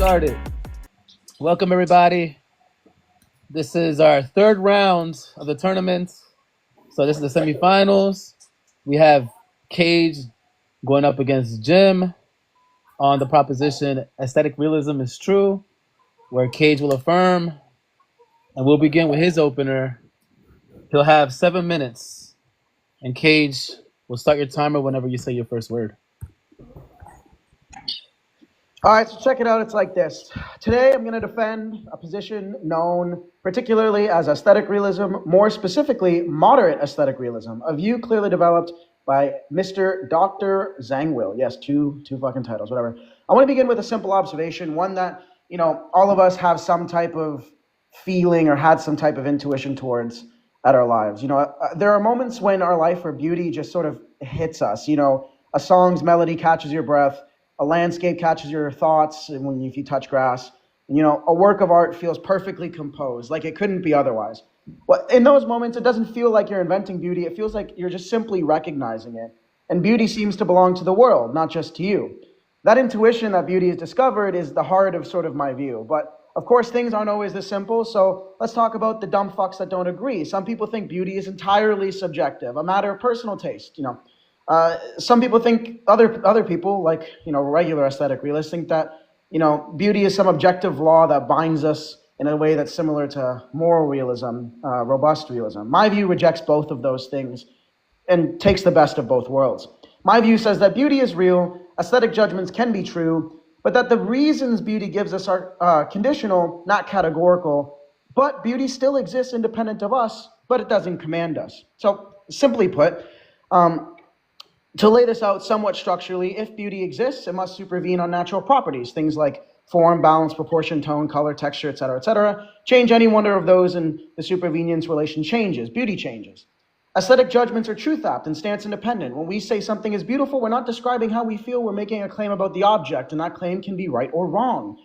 started. Welcome, everybody. This is our third round of the tournament. So this is the semifinals. We have Kayj going up against Jim on the proposition aesthetic realism is true, where Kayj will affirm, and we'll begin with his opener. He'll have 7 minutes, and Kayj will start your timer whenever you say your first word. All right, so check it out. It's like this. Today, I'm going to defend a position known particularly as aesthetic realism, more specifically, moderate aesthetic realism, a view clearly developed by Mr. Dr. Zangwill. Yes, two fucking titles, whatever. I want to begin with a simple observation, one that, all of us have some type of feeling or had some type of intuition towards at our lives. There are moments when our life or beauty just sort of hits us. A song's melody catches your breath. A landscape catches your thoughts if you touch grass. A work of art feels perfectly composed, like it couldn't be otherwise. But in those moments, it doesn't feel like you're inventing beauty. It feels like you're just simply recognizing it. And beauty seems to belong to the world, not just to you. That intuition that beauty is discovered is the heart of sort of my view. But of course, things aren't always this simple. So let's talk about the dumb fucks that don't agree. Some people think beauty is entirely subjective, a matter of personal taste. Some people think other people, like regular aesthetic realists, think that beauty is some objective law that binds us in a way that's similar to moral realism, robust realism. My view rejects both of those things and takes the best of both worlds. My view says that beauty is real, aesthetic judgments can be true, but that the reasons beauty gives us are conditional, not categorical. But beauty still exists independent of us, but it doesn't command us. So simply put, to lay this out somewhat structurally, if beauty exists, it must supervene on natural properties, things like form, balance, proportion, tone, color, texture, etc., etc. Change any one of those and the supervenience relation changes, beauty changes. Aesthetic judgments are truth-apt and stance independent. When we say something is beautiful, we're not describing how we feel, we're making a claim about the object, and that claim can be right or wrong.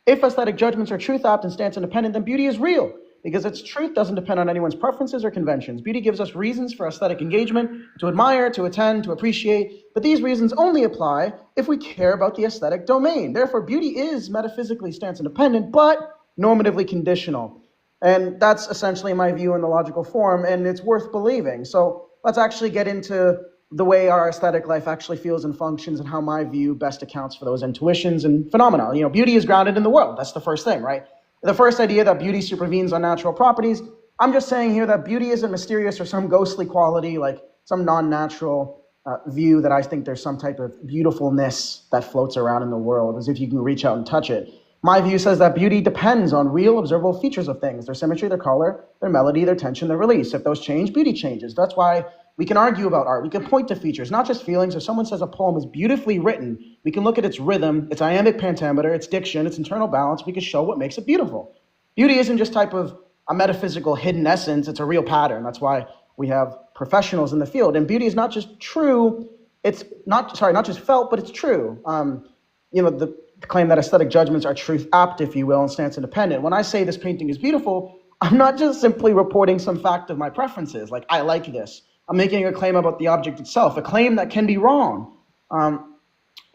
If aesthetic judgments are truth-apt and stance independent, then beauty is real, because its truth doesn't depend on anyone's preferences or conventions. Beauty gives us reasons for aesthetic engagement, to admire, to attend, to appreciate, but these reasons only apply if we care about the aesthetic domain. Therefore, beauty is metaphysically stance independent, but normatively conditional. And that's essentially my view in the logical form, and it's worth believing. So let's actually get into the way our aesthetic life actually feels and functions and how my view best accounts for those intuitions and phenomena. Beauty is grounded in the world. That's the first thing, right? The first idea that beauty supervenes on natural properties, I'm just saying here that beauty isn't mysterious or some ghostly quality, like some non-natural view that I think there's some type of beautifulness that floats around in the world, as if you can reach out and touch it. My view says that beauty depends on real observable features of things, their symmetry, their color, their melody, their tension, their release. If those change, beauty changes. That's why we can argue about art. We can point to features, not just feelings. If someone says a poem is beautifully written, we can look at its rhythm, its iambic pentameter, its diction, its internal balance. We can show what makes it beautiful. Beauty isn't just type of a metaphysical hidden essence. It's a real pattern. That's why we have professionals in the field. And beauty is not just true. It's not just felt, but it's true. The claim that aesthetic judgments are truth-apt, if you will, and stance independent. When I say this painting is beautiful, I'm not just simply reporting some fact of my preferences, like I like this. I'm making a claim about the object itself, a claim that can be wrong. Or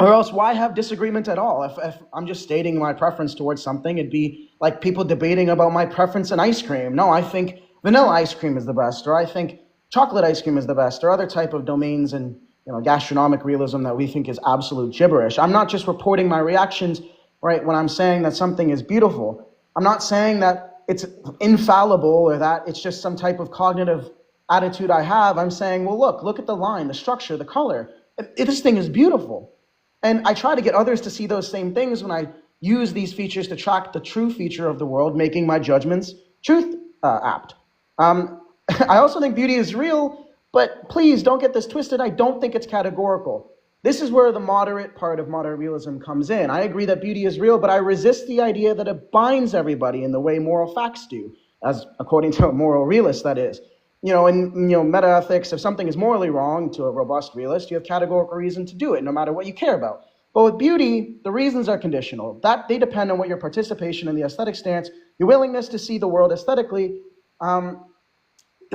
else why have disagreement at all? If I'm just stating my preference towards something, it'd be like people debating about my preference in ice cream. No, I think vanilla ice cream is the best, or I think chocolate ice cream is the best, or other type of domains in gastronomic realism that we think is absolute gibberish. I'm not just reporting my reactions, right, when I'm saying that something is beautiful. I'm not saying that it's infallible or that it's just some type of cognitive attitude I have. I'm saying, well, look at the line, the structure, the color. This thing is beautiful. And I try to get others to see those same things when I use these features to track the true feature of the world, making my judgments truth-apt. I also think beauty is real, but please don't get this twisted. I don't think it's categorical. This is where the moderate part of moderate realism comes in. I agree that beauty is real, but I resist the idea that it binds everybody in the way moral facts do, as according to a moral realist, that is. In metaethics, if something is morally wrong to a robust realist, you have categorical reason to do it, no matter what you care about. But with beauty, the reasons are conditional. That they depend on what your participation in the aesthetic stance, your willingness to see the world aesthetically.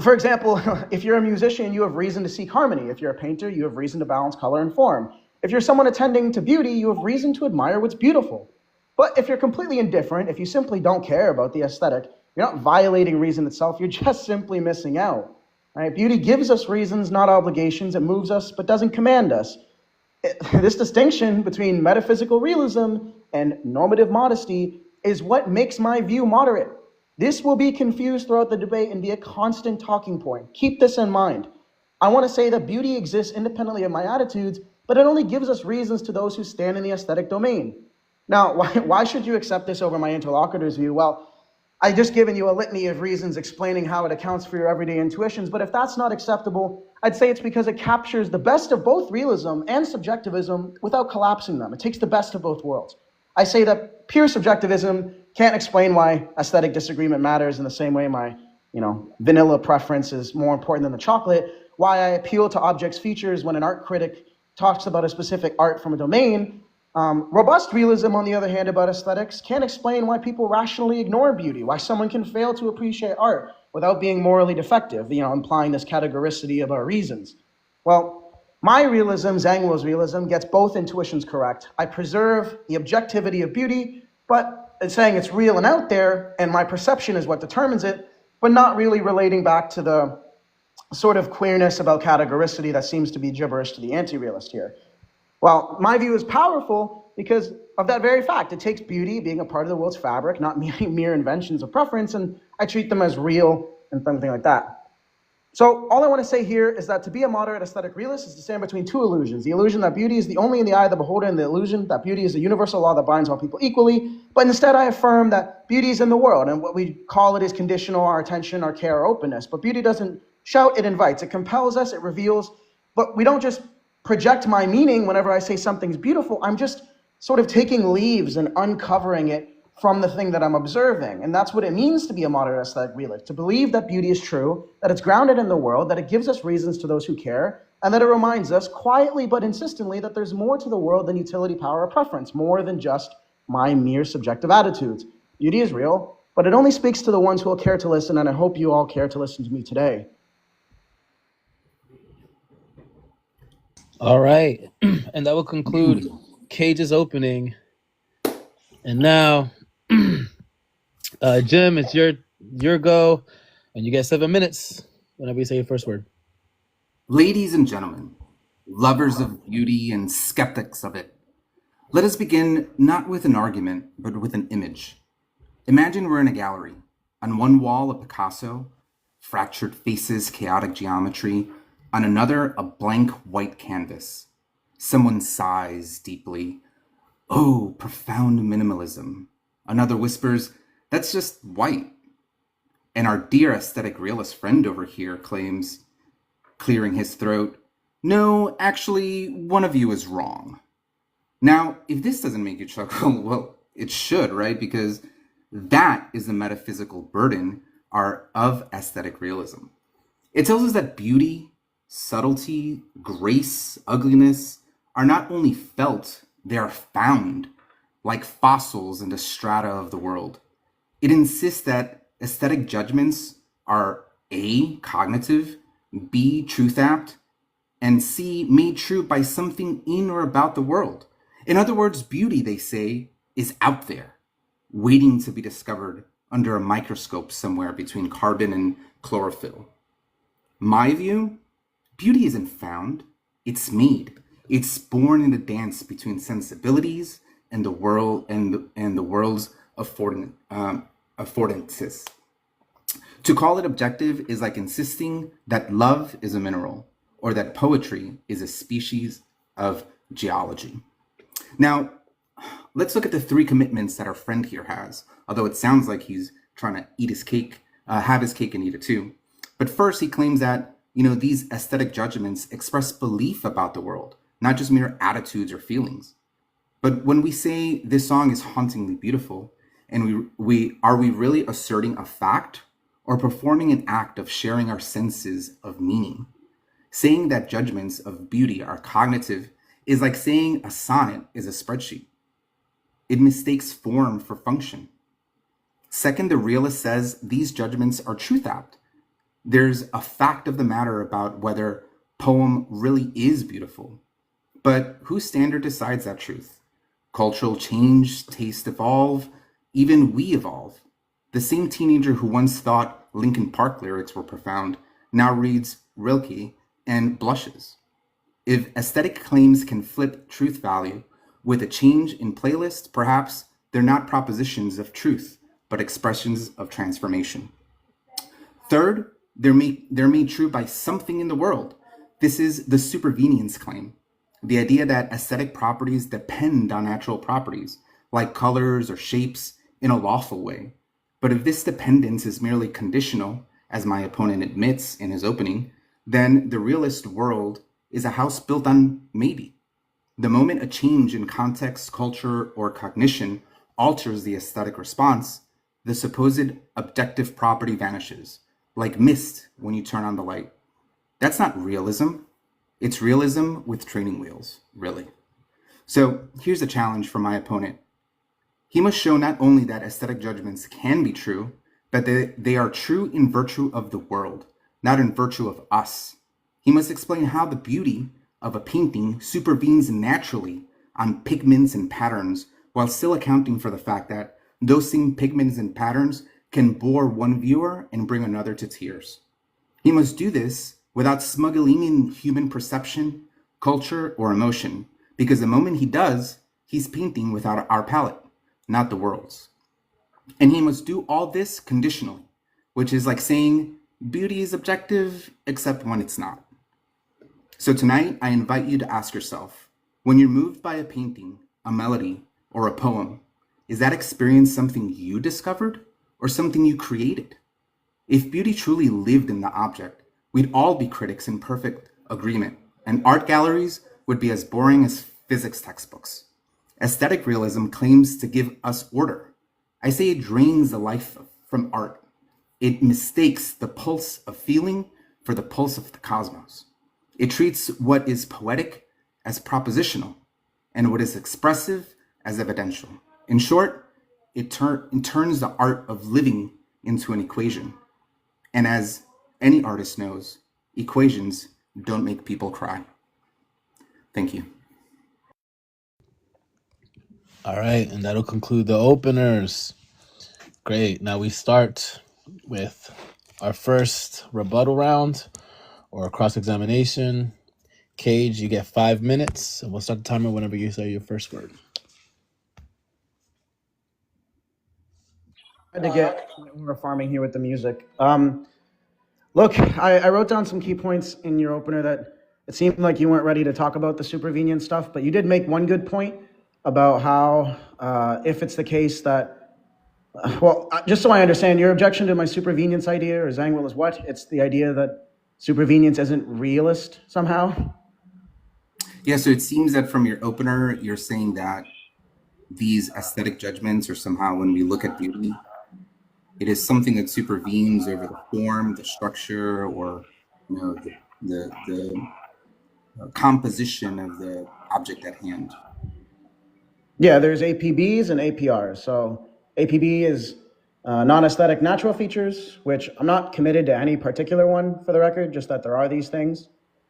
For example, if you're a musician, you have reason to seek harmony. If you're a painter, you have reason to balance color and form. If you're someone attending to beauty, you have reason to admire what's beautiful. But if you're completely indifferent, if you simply don't care about the aesthetic, you're not violating reason itself, you're just simply missing out. Right? Beauty gives us reasons, not obligations. It moves us, but doesn't command us. This distinction between metaphysical realism and normative modesty is what makes my view moderate. This will be confused throughout the debate and be a constant talking point. Keep this in mind. I want to say that beauty exists independently of my attitudes, but it only gives us reasons to those who stand in the aesthetic domain. Now, why should you accept this over my interlocutor's view? Well, I just given you a litany of reasons explaining how it accounts for your everyday intuitions, but if that's not acceptable, I'd say it's because it captures the best of both realism and subjectivism without collapsing them. It takes the best of both worlds. I say that pure subjectivism can't explain why aesthetic disagreement matters in the same way my, vanilla preference is more important than the chocolate, why I appeal to objects' features when an art critic talks about a specific art from a domain. Robust realism, on the other hand, about aesthetics can't explain why people rationally ignore beauty, why someone can fail to appreciate art without being morally defective, implying this categoricity of our reasons. Well, my realism, Zangwill's realism, gets both intuitions correct. I preserve the objectivity of beauty, but it's saying it's real and out there, and my perception is what determines it, but not really relating back to the sort of queerness about categoricity that seems to be gibberish to the anti-realist here. Well, my view is powerful because of that very fact. It takes beauty being a part of the world's fabric, not mere inventions of preference, and I treat them as real and something like that. So all I want to say here is that to be a moderate aesthetic realist is to stand between two illusions. The illusion that beauty is the only in the eye of the beholder, and the illusion that beauty is a universal law that binds all people equally. But instead I affirm that beauty is in the world, and what we call it is conditional, our attention, our care, our openness. But beauty doesn't shout, it invites. It compels us, it reveals. But we don't just project my meaning whenever I say something's beautiful. I'm just sort of taking leaves and uncovering it from the thing that I'm observing. And that's what it means to be a moderate aesthetic realist, to believe that beauty is true, that it's grounded in the world, that it gives us reasons to those who care, and that it reminds us quietly but insistently that there's more to the world than utility, power, or preference, more than just my mere subjective attitudes. Beauty is real, but it only speaks to the ones who will care to listen, and I hope you all care to listen to me today. All right. And that will conclude Kayj's opening. And now, Jim, it's your go, and you get 7 minutes whenever you say your first word. Ladies and gentlemen, lovers of beauty and skeptics of it, let us begin not with an argument, but with an image. Imagine we're in a gallery. On one wall, a Picasso, fractured faces, chaotic geometry. On another, a blank white canvas. Someone sighs deeply. Oh, profound minimalism. Another whispers, that's just white. And our dear aesthetic realist friend over here claims, clearing his throat, no, actually, one of you is wrong. Now, if this doesn't make you chuckle, well, it should, right? Because that is the metaphysical burden of aesthetic realism. It tells us that beauty, subtlety, grace, ugliness are not only felt, they are found like fossils in the strata of the world. It insists that aesthetic judgments are A, cognitive, B, truth apt, and C, made true by something in or about the world. In other words, beauty, they say, is out there, waiting to be discovered under a microscope somewhere between carbon and chlorophyll. My view, beauty isn't found, it's made. It's born in the dance between sensibilities and the world and the world's affordances. To call it objective is like insisting that love is a mineral or that poetry is a species of geology. Now, let's look at the three commitments that our friend here has, although it sounds like he's trying to eat his cake, have his cake and eat it too. But first, he claims that, these aesthetic judgments express belief about the world, not just mere attitudes or feelings. But when we say this song is hauntingly beautiful, and are we really asserting a fact or performing an act of sharing our senses of meaning? Saying that judgments of beauty are cognitive is like saying a sonnet is a spreadsheet. It mistakes form for function. Second, the realist says these judgments are truth apt. There's a fact of the matter about whether poem really is beautiful. But whose standard decides that truth? Cultural change, tastes evolve, even we evolve. The same teenager who once thought Linkin Park lyrics were profound now reads Rilke and blushes. If aesthetic claims can flip truth value with a change in playlist, perhaps they're not propositions of truth, but expressions of transformation. Third, they're made true by something in the world. This is the supervenience claim, the idea that aesthetic properties depend on natural properties, like colors or shapes, in a lawful way. But if this dependence is merely conditional, as my opponent admits in his opening, then the realist world is a house built on maybe. The moment a change in context, culture, or cognition alters the aesthetic response, the supposed objective property vanishes, like mist when you turn on the light. That's not realism. It's realism with training wheels, really. So here's a challenge for my opponent. He must show not only that aesthetic judgments can be true, but that they are true in virtue of the world, not in virtue of us. He must explain how the beauty of a painting supervenes naturally on pigments and patterns, while still accounting for the fact that those same pigments and patterns can bore one viewer and bring another to tears. He must do this without smuggling in human perception, culture, or emotion, because the moment he does, he's painting without our palette, not the world's. And he must do all this conditionally, which is like saying beauty is objective, except when it's not. So tonight, I invite you to ask yourself, when you're moved by a painting, a melody, or a poem, is that experience something you discovered or something you created? If beauty truly lived in the object, we'd all be critics in perfect agreement, and art galleries would be as boring as physics textbooks. Aesthetic realism claims to give us order. I say it drains the life from art. It mistakes the pulse of feeling for the pulse of the cosmos. It treats what is poetic as propositional and what is expressive as evidential. In short, it turns the art of living into an equation. And as any artist knows, equations don't make people cry. Thank you. All right, and that'll conclude the openers. Great. Now we start with our first rebuttal round or cross-examination. Kayj, you get 5 minutes, and we'll start the timer whenever you say your first word. To get more farming here with the music. Look, I wrote down some key points in your opener that it seemed like you weren't ready to talk about the supervenient stuff, but you did make one good point about how if it's the case that, just so I understand, your objection to my supervenience idea or Zangwill is what? It's the idea that supervenience isn't realist somehow? Yeah, so it seems that from your opener, you're saying that these aesthetic judgments are somehow, when we look at beauty, it is something that supervenes over the form, the structure, or the composition of the object at hand. Yeah, there's APBs and APRs. So APB is non-aesthetic natural features, which I'm not committed to any particular one for the record, just that there are these things.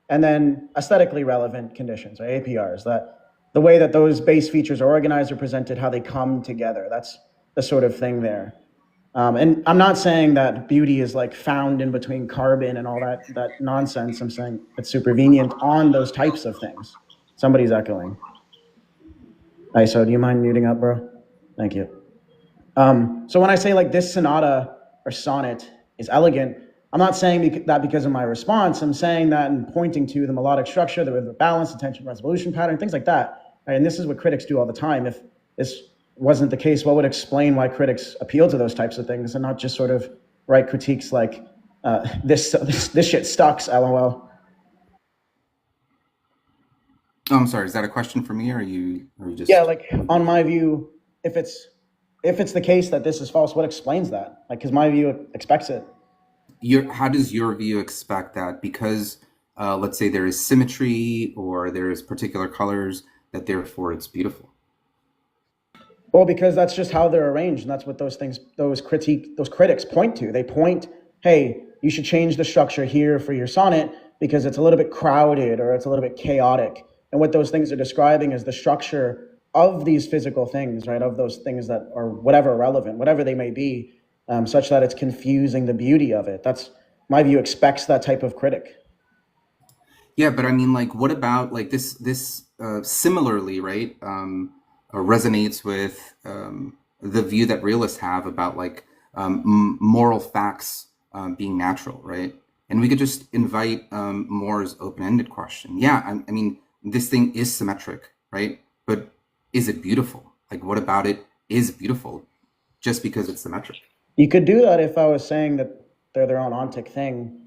And then aesthetically relevant conditions, or APRs, that the way that those base features are organized or presented, how they come together. That's the sort of thing there. And I'm not saying that beauty is like found in between carbon and all that nonsense. I'm saying it's supervenient on those types of things. Somebody's echoing. ISO, do you mind muting up, bro? Thank you. So when I say like this sonata or sonnet is elegant, I'm not saying that because of my response. I'm saying that in pointing to the melodic structure, the rhythmic balance, attention resolution pattern, things like that. Right? And this is what critics do all the time. If this wasn't the case, what would explain why critics appeal to those types of things and not just sort of write critiques like this shit sucks, lol. Oh, I'm sorry. Is that a question for me, or are you just? Yeah, like on my view, if it's the case that this is false, what explains that? Like, because my view expects it. How does your view expect that? Because let's say there is symmetry or there is particular colors, that therefore it's beautiful. Well, because that's just how they're arranged, and that's what those critics point to. They point, hey, you should change the structure here for your sonnet because it's a little bit crowded or it's a little bit chaotic. And what those things are describing is the structure of these physical things, right? Of those things that are whatever relevant, whatever they may be, such that it's confusing the beauty of it. That's my view. Expects that type of critic. Yeah, but I mean, like, what about like this similarly, right? Resonates with the view that realists have about like moral facts being natural, right? And we could just invite Moore's open-ended question. Yeah, I mean, this thing is symmetric, right? But is it beautiful? Like, what about it is beautiful just because it's symmetric? You could do that if I was saying that they're their own ontic thing.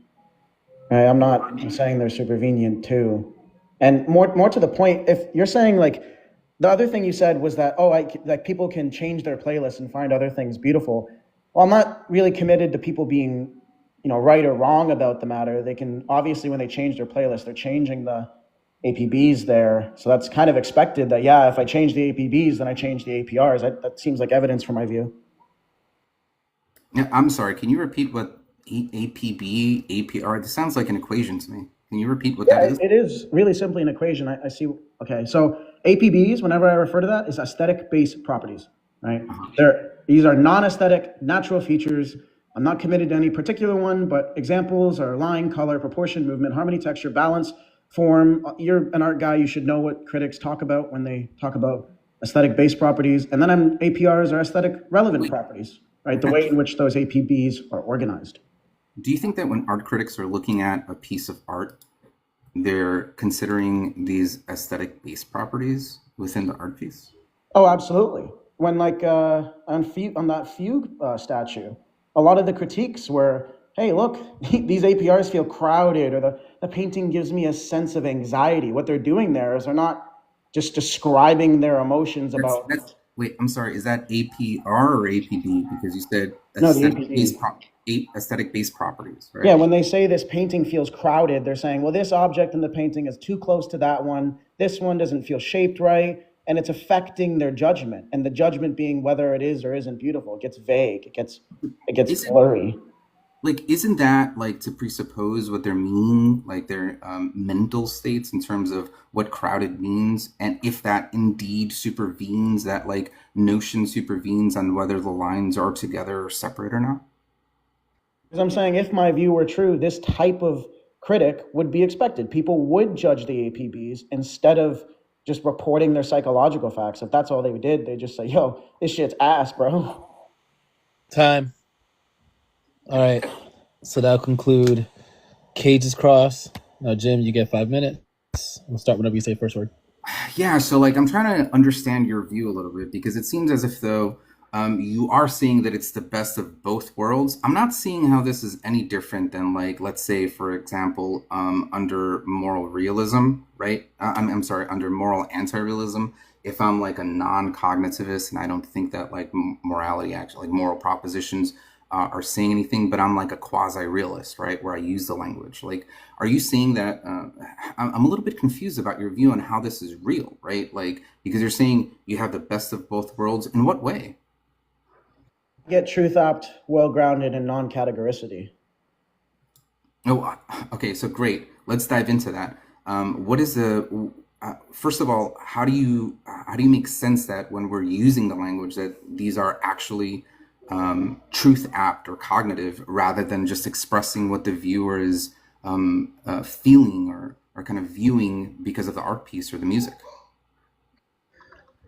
Right? I'm saying they're supervenient too. And more to the point, if you're saying like the other thing you said was that like people can change their playlist and find other things beautiful. Well, I'm not really committed to people being, right or wrong about the matter. They can obviously when they change their playlist, they're changing the APBs there. So that's kind of expected that yeah, if I change the APBs, then I change the APRs. That seems like evidence for my view. Yeah, I'm sorry. Can you repeat what APB, APR? This sounds like an equation to me. Can you repeat what that Yeah, is? it is really simply an equation. I see. Okay, so APBs, whenever I refer to that, is aesthetic-based properties, right? These are non-aesthetic natural features. I'm not committed to any particular one, but examples are line, color, proportion, movement, harmony, texture, balance, form. You're an art guy. You should know what critics talk about when they talk about aesthetic-based properties. And then APRs are aesthetic relevant Wait, properties, right? The way actually, in which those APBs are organized. do you think that when art critics are looking at a piece of art, they're considering these aesthetic base properties within the art piece? Oh, absolutely. When like on that fugue statue, a lot of the critiques were, "Hey, look, these APRs feel crowded, or the painting gives me a sense of anxiety." What they're doing there is they're not just describing their emotions about That's wait, I'm sorry, is that APR or APB? Because you said no the APB. aesthetic base properties, right? Yeah, when they say this painting feels crowded, they're saying, well, this object in the painting is too close to that one. This one doesn't feel shaped right. And it's affecting their judgment. And the judgment being whether it is or isn't beautiful. It gets vague. It gets Isn't blurry. isn't that like to presuppose what they're meaning, like their mental states in terms of what crowded means, and if that indeed supervenes, that like notion supervenes on whether the lines are together or separate or not? Because I'm saying if my view were true, this type of critic would be expected. People would judge the APBs instead of just reporting their psychological facts. If that's all they did, they just say, yo, this shit's ass, bro. Time. All right. So that'll conclude Kayj's cross. Now, Jim, you get 5 minutes. We'll start whenever you say first word. Yeah, so like I'm trying to understand your view a little bit because it seems as if though you are seeing that it's the best of both worlds. I'm not seeing how this is any different than like let's say for example under moral realism, right? I'm sorry, under moral anti-realism. If I'm like a non-cognitivist and I don't think that like morality actually like moral propositions are saying anything, but I'm like a quasi-realist, right? Where I use the language. Like, are you saying that? I'm a little bit confused about your view on how this is real, right? Like, because you're saying you have the best of both worlds. In what way? Get truth opt, well grounded, and non categoricity. Oh, okay. So great. Let's dive into that. What is the first of all? How do you make sense that when we're using the language that these are actually truth apt or cognitive rather than just expressing what the viewer is feeling or kind of viewing because of the art piece or the music?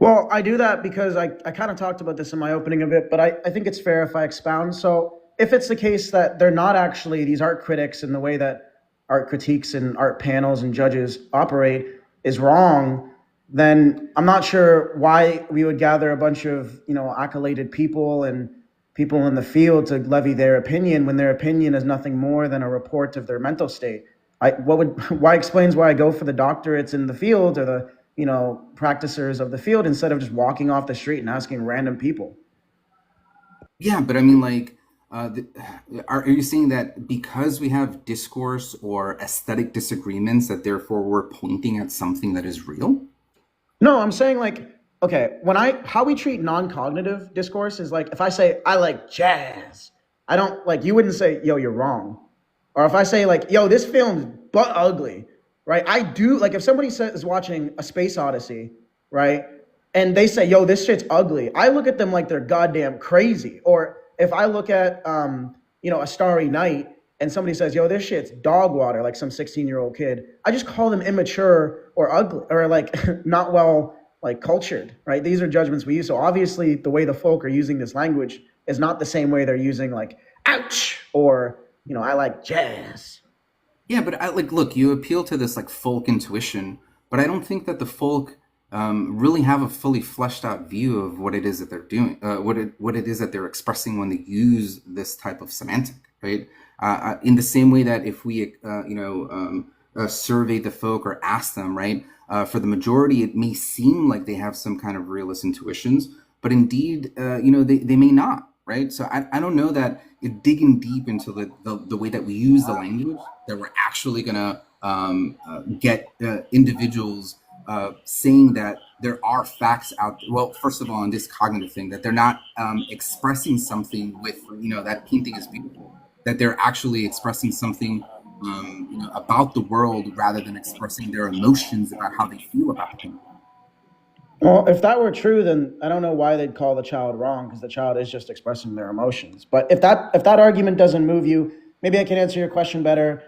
Well, I do that because I kind of talked about this in my opening a bit, but I think it's fair if I expound. So, if it's the case that they're not actually these art critics and the way that art critiques and art panels and judges operate is wrong, then I'm not sure why we would gather a bunch of, accoladed people and people in the field to levy their opinion when their opinion is nothing more than a report of their mental state. Why explains why I go for the doctorates in the field or the, practicers of the field instead of just walking off the street and asking random people. Yeah, but I mean, like, are you saying that because we have discourse or aesthetic disagreements, that therefore we're pointing at something that is real? No, I'm saying like, okay, how we treat non-cognitive discourse is like if I say I like jazz, I don't like you wouldn't say, yo, you're wrong. Or if I say like, yo, this film's butt ugly, right? I do like if somebody is watching a Space Odyssey, right? and they say, "Yo, this shit's ugly," I look at them like they're goddamn crazy. Or if I look at, A Starry Night, and somebody says, "Yo, this shit's dog water," like some 16-year-old kid, I just call them immature or ugly or like not well like cultured, right? These are judgments we use. So obviously, the way the folk are using this language is not the same way they're using like "ouch" or "I like jazz." Yeah, but look, you appeal to this like folk intuition, but I don't think that the folk really have a fully fleshed out view of what it is that they're doing, what it is that they're expressing when they use this type of semantic, right? In the same way that if we, survey the folk or ask them, right, for the majority, it may seem like they have some kind of realist intuitions, but indeed, they may not, right? So I don't know that digging deep into the way that we use the language, that we're actually going to get individuals saying that there are facts out. Well, first of all, on this cognitive thing, that they're not expressing something with, that painting is beautiful, that they're actually expressing something, about the world rather than expressing their emotions about how they feel about the painting. Well, if that were true, then I don't know why they'd call the child wrong, because the child is just expressing their emotions. But if that argument doesn't move you, maybe I can answer your question better.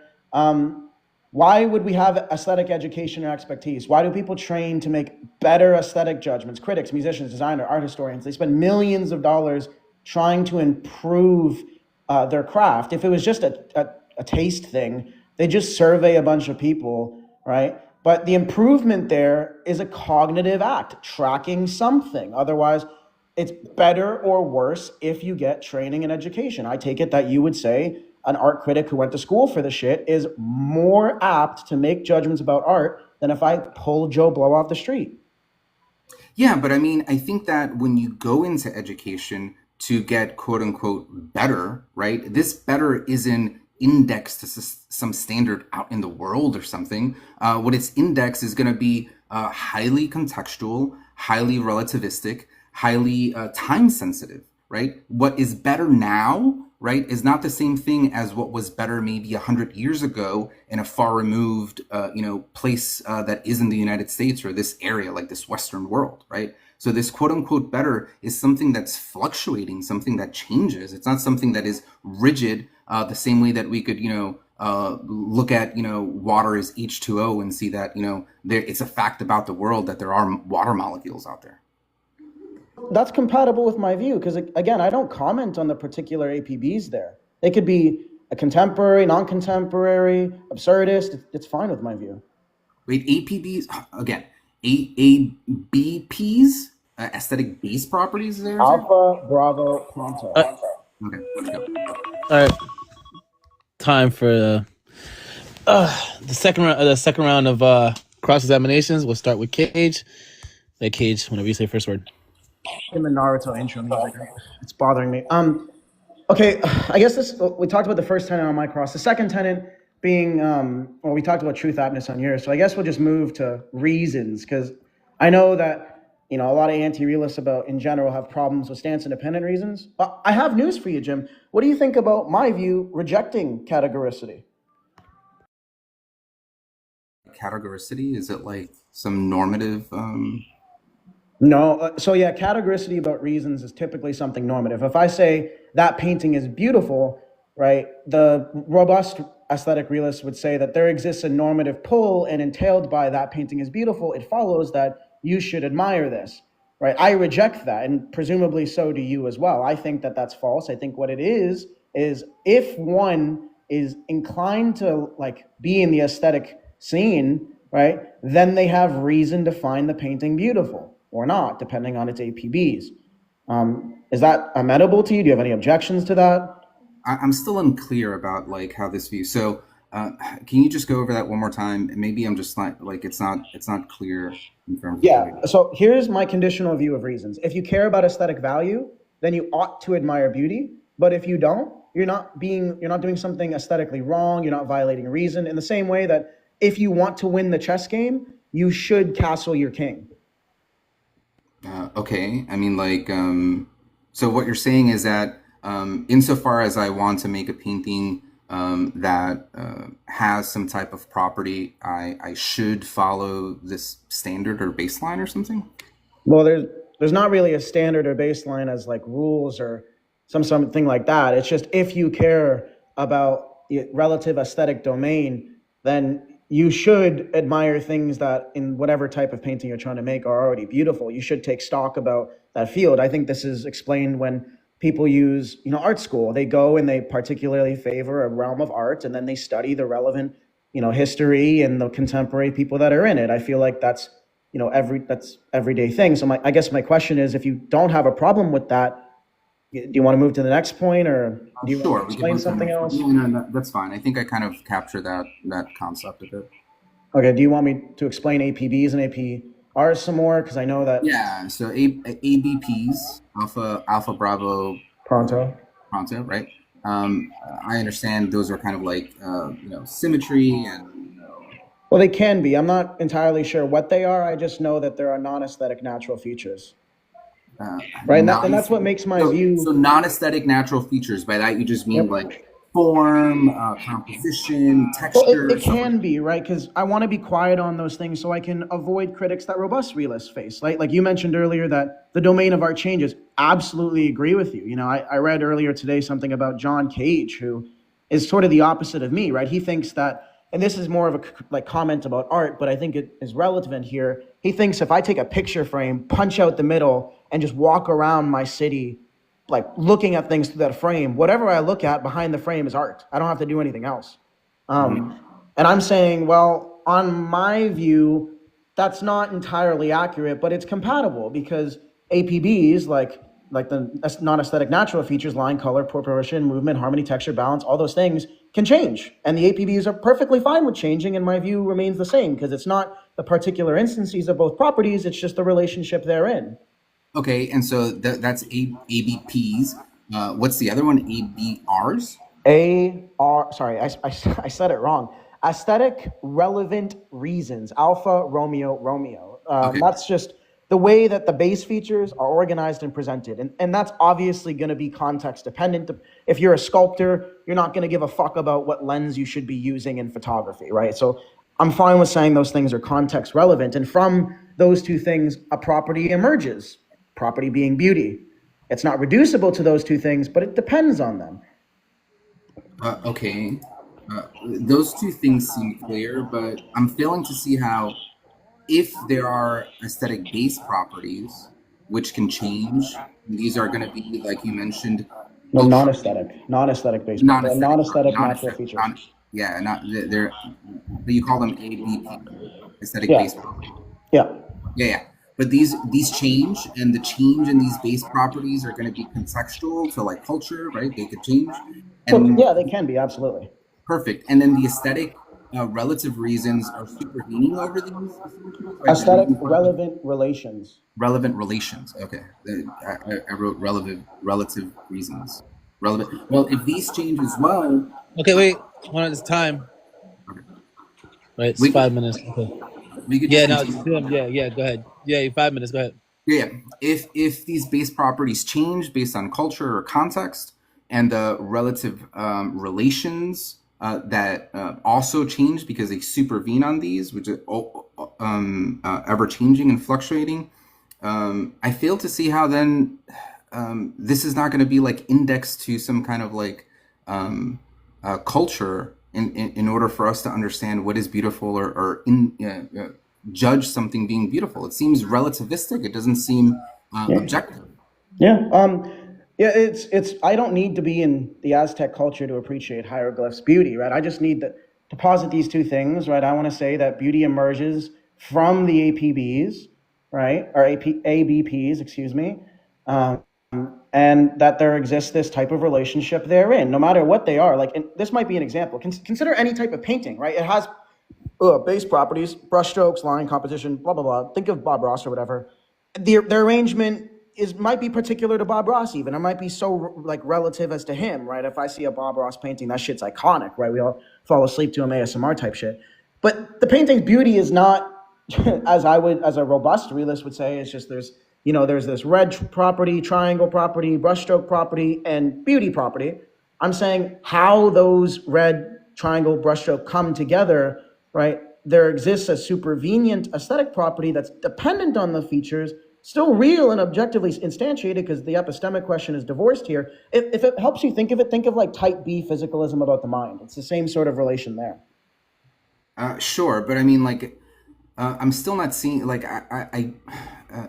Why would we have aesthetic education or expertise? Why do people train to make better aesthetic judgments? Critics, musicians, designers, art historians, they spend millions of dollars trying to improve their craft. If it was just a taste thing, they just survey a bunch of people, right? But the improvement there is a cognitive act, tracking something. Otherwise, it's better or worse if you get training and education. I take it that you would say an art critic who went to school for the shit is more apt to make judgments about art than if I pull Joe Blow off the street. Yeah, but I mean, I think that when you go into education to get quote unquote better, right? This better isn't indexed to some standard out in the world or something. What it's indexed is going to be highly contextual, highly relativistic, highly time sensitive, right? What is better now, right, is not the same thing as what was better maybe 100 years ago in a far removed, place that is in the United States or this area, like this Western world, right? So this quote unquote better is something that's fluctuating, something that changes. It's not something that is rigid, the same way that we could, look at, water is H2O and see that, it's a fact about the world that there are water molecules out there. That's compatible with my view because, again, I don't comment on the particular APBs there. They could be a contemporary, non-contemporary, absurdist. It's fine with my view. Wait, APBs again, ABPs, aesthetic base properties. There. Alpha, Bravo, Pronto. Okay, let's go. All right, time for the second round of cross examinations. We'll start with Kayj. Hey, Kayj, whenever you say first word. In the Naruto intro music, it's bothering me. Okay, I guess we talked about the first tenant on my cross. The second tenant being, we talked about truth, aptness on yours. So I guess we'll just move to reasons, because I know that a lot of anti-realists in general have problems with stance-independent reasons. But I have news for you, Jim. What do you think about my view rejecting categoricity? Categoricity, is it like some normative? No. So yeah, categoricity about reasons is typically something normative. If I say that painting is beautiful, right, the robust aesthetic realist would say that there exists a normative pull, and entailed by that painting is beautiful, it follows that you should admire this, right? I reject that, and presumably so do you as well. I think that that's false. I think what it is if one is inclined to be in the aesthetic scene, right, then they have reason to find the painting beautiful or not, depending on its APBs. Is that amenable to you? Do you have any objections to that? I'm still unclear about how this view. So can you just go over that one more time? Maybe I'm just not it's not clear in terms of So here's my conditional view of reasons. If you care about aesthetic value, then you ought to admire beauty. But if you don't, you're not doing something aesthetically wrong. You're not violating reason. In the same way that if you want to win the chess game, you should castle your king. Okay, I mean, so what you're saying is that insofar as I want to make a painting that has some type of property, I should follow this standard or baseline or something? Well, there's not really a standard or baseline as like rules or something like that. It's just if you care about the relative aesthetic domain, then you should admire things that in whatever type of painting you're trying to make are already beautiful. You should take stock about that field. I think this is explained when people use, art school. They go and they particularly favor a realm of art, and then they study the relevant, history and the contemporary people that are in it. I feel like that's that's everyday thing. So I guess my question is, if you don't have a problem with that, do you want to move to the next point, or do you want Sure, to we can explain move to the something next one. else? Yeah, no, that's fine. I think I kind of capture that concept of it. Okay. Do you want me to explain APBs and APRs some more? Because I know that Yeah. So ABPs, Alpha Bravo pronto. Pronto, right? I understand those are kind of like symmetry and Well, they can be. I'm not entirely sure what they are. I just know that there are non-aesthetic natural features, right? And non that's what makes my so view. non-aesthetic natural features. By that you just mean like Yep. form, composition, Well, texture, it stuff like can that. be, right? Because I want to be quiet on those things so I can avoid critics that robust realists face. Like you mentioned earlier that the domain of art changes. Absolutely agree with you. I read earlier today something about John Cage, who is sort of the opposite of me, right? He thinks that, and this is more of a like comment about art, but I think it is relevant here. He thinks if I take a picture frame, punch out the middle, and just walk around my city like looking at things through that frame, whatever I look at behind the frame is art. I don't have to do anything else. Mhm. And I'm saying, well, on my view, that's not entirely accurate, but it's compatible because APBs, like the non-aesthetic natural features, line, color, proportion, movement, harmony, texture, balance, all those things can change. And the APBs are perfectly fine with changing, and my view remains the same because it's not the particular instances of both properties, it's just the relationship they're in. Okay, and so that's ABPs. What's the other one? ABRs. I said it wrong. Aesthetic relevant reasons, Alpha Romeo Romeo. Okay. That's just the way that the base features are organized and presented. And that's obviously going to be context dependent. If you're a sculptor, you're not going to give a fuck about what lens you should be using in photography, right? So I'm fine with saying those things are context relevant. And from those two things, a property emerges, property being beauty. It's not reducible to those two things, but it depends on them. Okay. Those two things seem clear, but I'm failing to see how, if there are aesthetic base properties which can change, these are going to be, like you mentioned, No, cultural, non-aesthetic based. They're non-aesthetic, sorry, non-aesthetic natural non-aesthetic, features. yeah, not they're, but you call them ABP, aesthetic Yeah, base properties. yeah. Yeah, yeah. But these change, and the change in these base properties are going to be contextual to like culture, right? They could change, Well, and yeah, they can be absolutely. perfect. And then the aesthetic relative reasons are supervening over these assumptions, right? They're Aesthetic making fun of relevant relations. relevant relations. Okay, I wrote relative reasons. Relevant. Well, if these change as well, Okay, wait. Hold on, it's time. okay, Right, it's we could 5 minutes. Okay. we could just Yeah, no, it's continue. him. Yeah, yeah. Go ahead. Yeah, 5 minutes. Go ahead. Yeah, if these base properties change based on culture or context, and the relative relations that also change because they supervene on these, which are ever changing and fluctuating, I fail to see how then this is not going to be like indexed to some kind of like culture in order for us to understand what is beautiful, or judge something being beautiful. It seems relativistic. It doesn't seem Yeah, objective. yeah. Yeah. It's. I don't need to be in the Aztec culture to appreciate hieroglyphs beauty, right? I just need to posit these two things, right? I want to say that beauty emerges from the APBs, right, or ABPs, excuse me. Um, and that there exists this type of relationship therein, no matter what they are. Like, and this might be an example. Consider any type of painting, right? It has base properties, brushstrokes, line composition, blah blah blah. Think of Bob Ross or whatever. The arrangement is might be particular to Bob Ross, even. It might be so like relative as to him, right? If I see a Bob Ross painting, that shit's iconic, right? We all fall asleep to him ASMR type shit. But the painting's beauty is not, as a robust realist would say, it's just there's this red property, triangle property, brushstroke property, and beauty property. I'm saying how those red triangle brushstroke come together, right? There exists a supervenient aesthetic property that's dependent on the features still real and objectively instantiated, because the epistemic question is divorced here. If it helps you think of it, think of like type B physicalism about the mind. It's the same sort of relation there. Sure, but I mean, like, I'm still not seeing, like,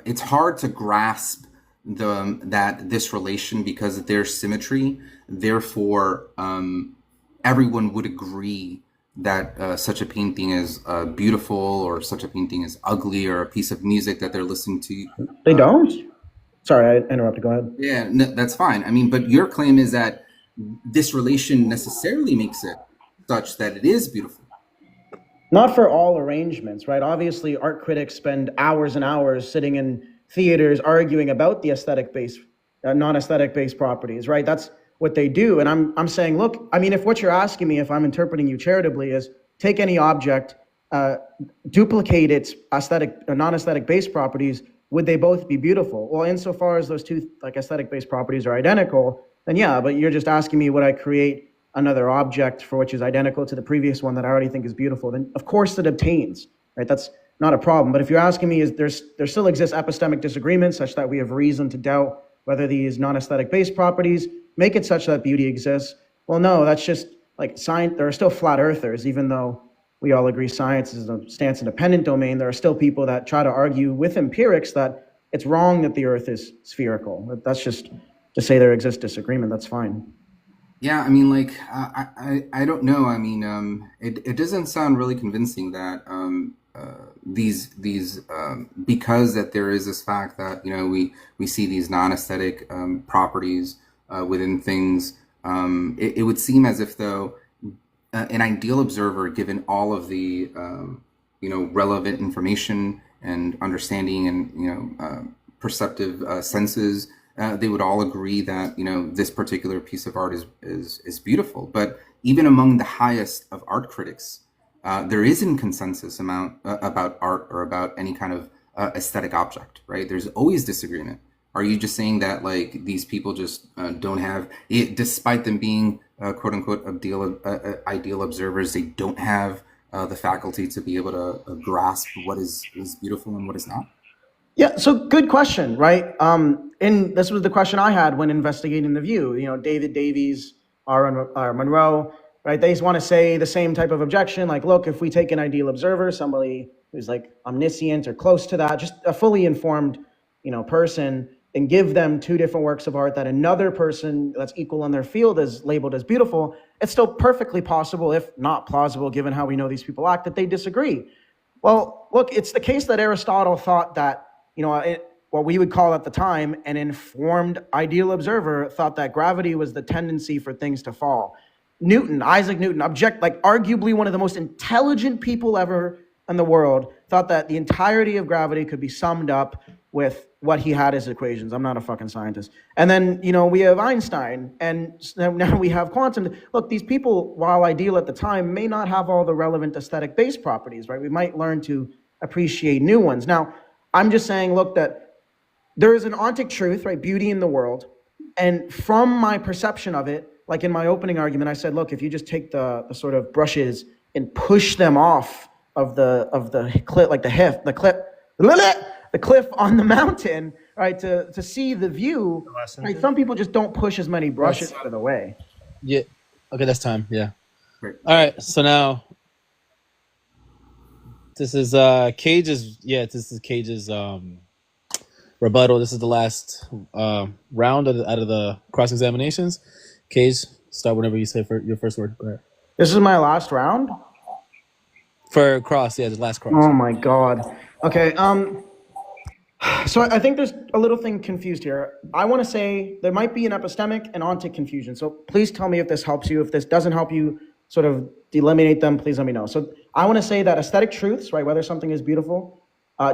it's hard to grasp that this relation, because there's symmetry. Therefore, everyone would agree that such a painting is beautiful, or such a painting is ugly, or a piece of music that they're listening to. They don't? Sorry, I interrupted. Go ahead. Yeah, no, that's fine. I mean, but your claim is that this relation necessarily makes it such that it is beautiful. Not for all arrangements, right? Obviously, art critics spend hours and hours sitting in theaters arguing about the aesthetic-based, non-aesthetic-based properties, right? That's what they do. And I'm saying, look, I mean, if what you're asking me, if I'm interpreting you charitably, is take any object, duplicate its aesthetic or non-aesthetic-based properties, would they both be beautiful? Well, insofar as those two like aesthetic-based properties are identical, then yeah, but you're just asking me, would I create another object for which is identical to the previous one that I already think is beautiful? Then of course it obtains, right? That's not a problem. But if you're asking me, is there still exists epistemic disagreement such that we have reason to doubt whether these non-aesthetic based properties make it such that beauty exists? Well, no, that's just like science. There are still flat earthers, even though we all agree science is a stance-independent domain. There are still people that try to argue with empirics that it's wrong that the earth is spherical. That's just to say there exists disagreement. That's fine. Yeah, I mean, like, I don't know. I mean, it doesn't sound really convincing that these because that there is this fact that, you know, we see these non-aesthetic properties within things. It would seem as if, though, an ideal observer, given all of the you know, relevant information and understanding and, you know, perceptive senses, they would all agree that, you know, this particular piece of art is beautiful. But even among the highest of art critics, there isn't consensus about art or about any kind of aesthetic object, right? There's always disagreement. Are you just saying that, like, these people just don't have it, despite them being quote unquote ideal observers, they don't have the faculty to be able to grasp what is beautiful and what is not? Yeah, so good question, right? And this was the question I had when investigating The View. You know, David Davies, R. Monroe, right? They want to say the same type of objection, like, look, if we take an ideal observer, somebody who's like omniscient or close to that, just a fully informed, you know, person, and give them two different works of art that another person that's equal in their field is labeled as beautiful, it's still perfectly possible, if not plausible, given how we know these people act, that they disagree. Well, look, it's the case that Aristotle thought that, you know, what we would call at the time an informed ideal observer thought that gravity was the tendency for things to fall. Isaac Newton, arguably one of the most intelligent people ever in the world, thought that the entirety of gravity could be summed up with what he had as equations. I'm not a fucking scientist. And then, you know, we have Einstein, and now we have quantum. Look, these people, while ideal at the time, may not have all the relevant aesthetic base properties, right? We might learn to appreciate new ones. Now, I'm just saying, look, that there is an ontic truth, right? Beauty in the world. And from my perception of it, like in my opening argument, I said, look, if you just take the sort of brushes and push them off of the cliff, like the cliff on the mountain, right, to see the view, right? Some people just don't push as many brushes out of the way. Yeah. Okay, that's time. Yeah. Great. All right. So now this is Kayj's. Yeah, this is Kayj's rebuttal. This is the last round out of the cross examinations. Kayj, start whenever you say your first word. Go ahead. This is my last round for cross. Yeah, the last cross. Oh my God. Okay. So I think there's a little thing confused here. I want to say there might be an epistemic and ontic confusion. So please tell me if this helps you. If this doesn't help you sort of eliminate them, please let me know. So I want to say that aesthetic truths, right, whether something is beautiful,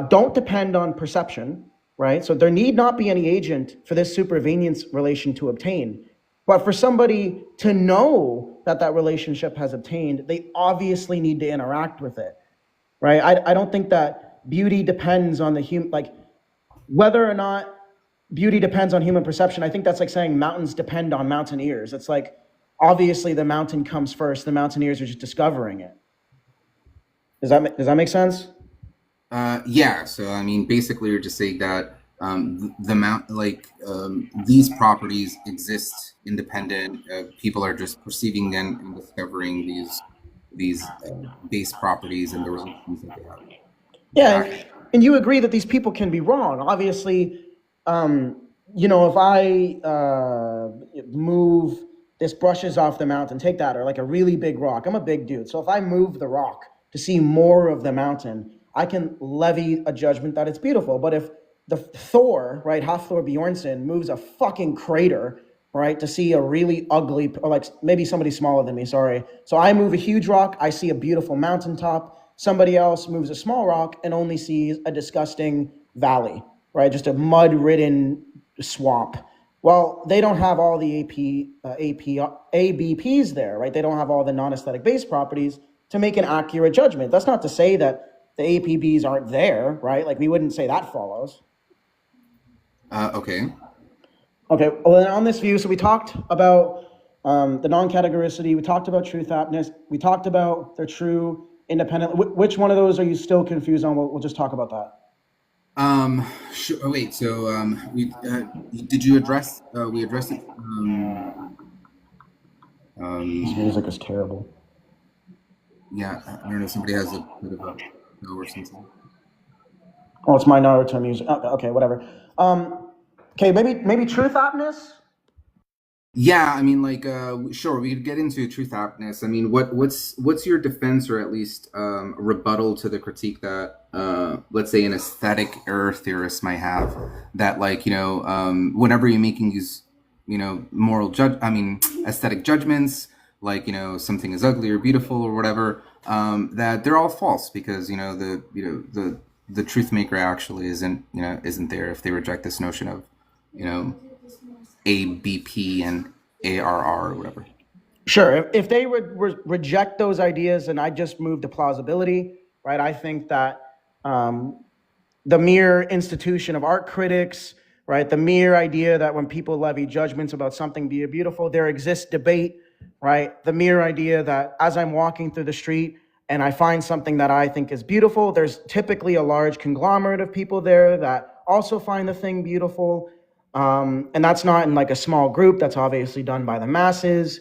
don't depend on perception, right? So there need not be any agent for this supervenience relation to obtain. But for somebody to know that that relationship has obtained, they obviously need to interact with it, right? I don't think that beauty depends on the human, like, whether or not beauty depends on human perception. I think that's like saying mountains depend on mountaineers. It's like, obviously the mountain comes first. The mountaineers are just discovering it. Does that make sense? Yeah. So, I mean, basically you're just saying that the amount these properties exist independent. People are just perceiving them and discovering these base properties and the relations that they have Yeah, back. and you agree that these people can be wrong. Obviously, um, if I move this brushes off the mountain, take that, or like a really big rock. I'm a big dude. So if I move the rock to see more of the mountain, I can levy a judgment that it's beautiful. But if the Thor, right, Hafthor Bjornsson, moves a fucking crater, right, to see a really ugly, or like maybe somebody smaller than me, sorry. So I move a huge rock, I see a beautiful mountaintop. Somebody else moves a small rock and only sees a disgusting valley, right? Just a mud-ridden swamp. Well, they don't have all the ABPs there, right? They don't have all the non-aesthetic base properties to make an accurate judgment. That's not to say that the APBs aren't there, right? Like we wouldn't say that follows. Okay. Okay, well, then on this view, so we talked about the non-categoricity, we talked about truth aptness, we talked about their true independent. Which one of those are you still confused on? We'll just talk about that. Sure. Oh, wait. So, did you address? We addressed it. This music is terrible. Yeah. I don't know. Somebody has a bit of a no or something. Oh, it's my Naruto music. Okay, whatever. Okay, maybe truth aptness. Yeah, I mean, sure, we could get into truth aptness. I mean, what's your defense, or at least rebuttal to the critique that, let's say, an aesthetic error theorist might have, that whenever you're making these, aesthetic judgments, something is ugly or beautiful or whatever, that they're all false because the truth maker actually isn't there if they reject this notion of you know ABP and ARR or whatever. Sure. If they would reject those ideas and I just move to plausibility, right? I think that the mere institution of art critics, right? The mere idea that when people levy judgments about something being beautiful, there exists debate, right? The mere idea that as I'm walking through the street and I find something that I think is beautiful, there's typically a large conglomerate of people there that also find the thing beautiful. And that's not in like a small group, that's obviously done by the masses.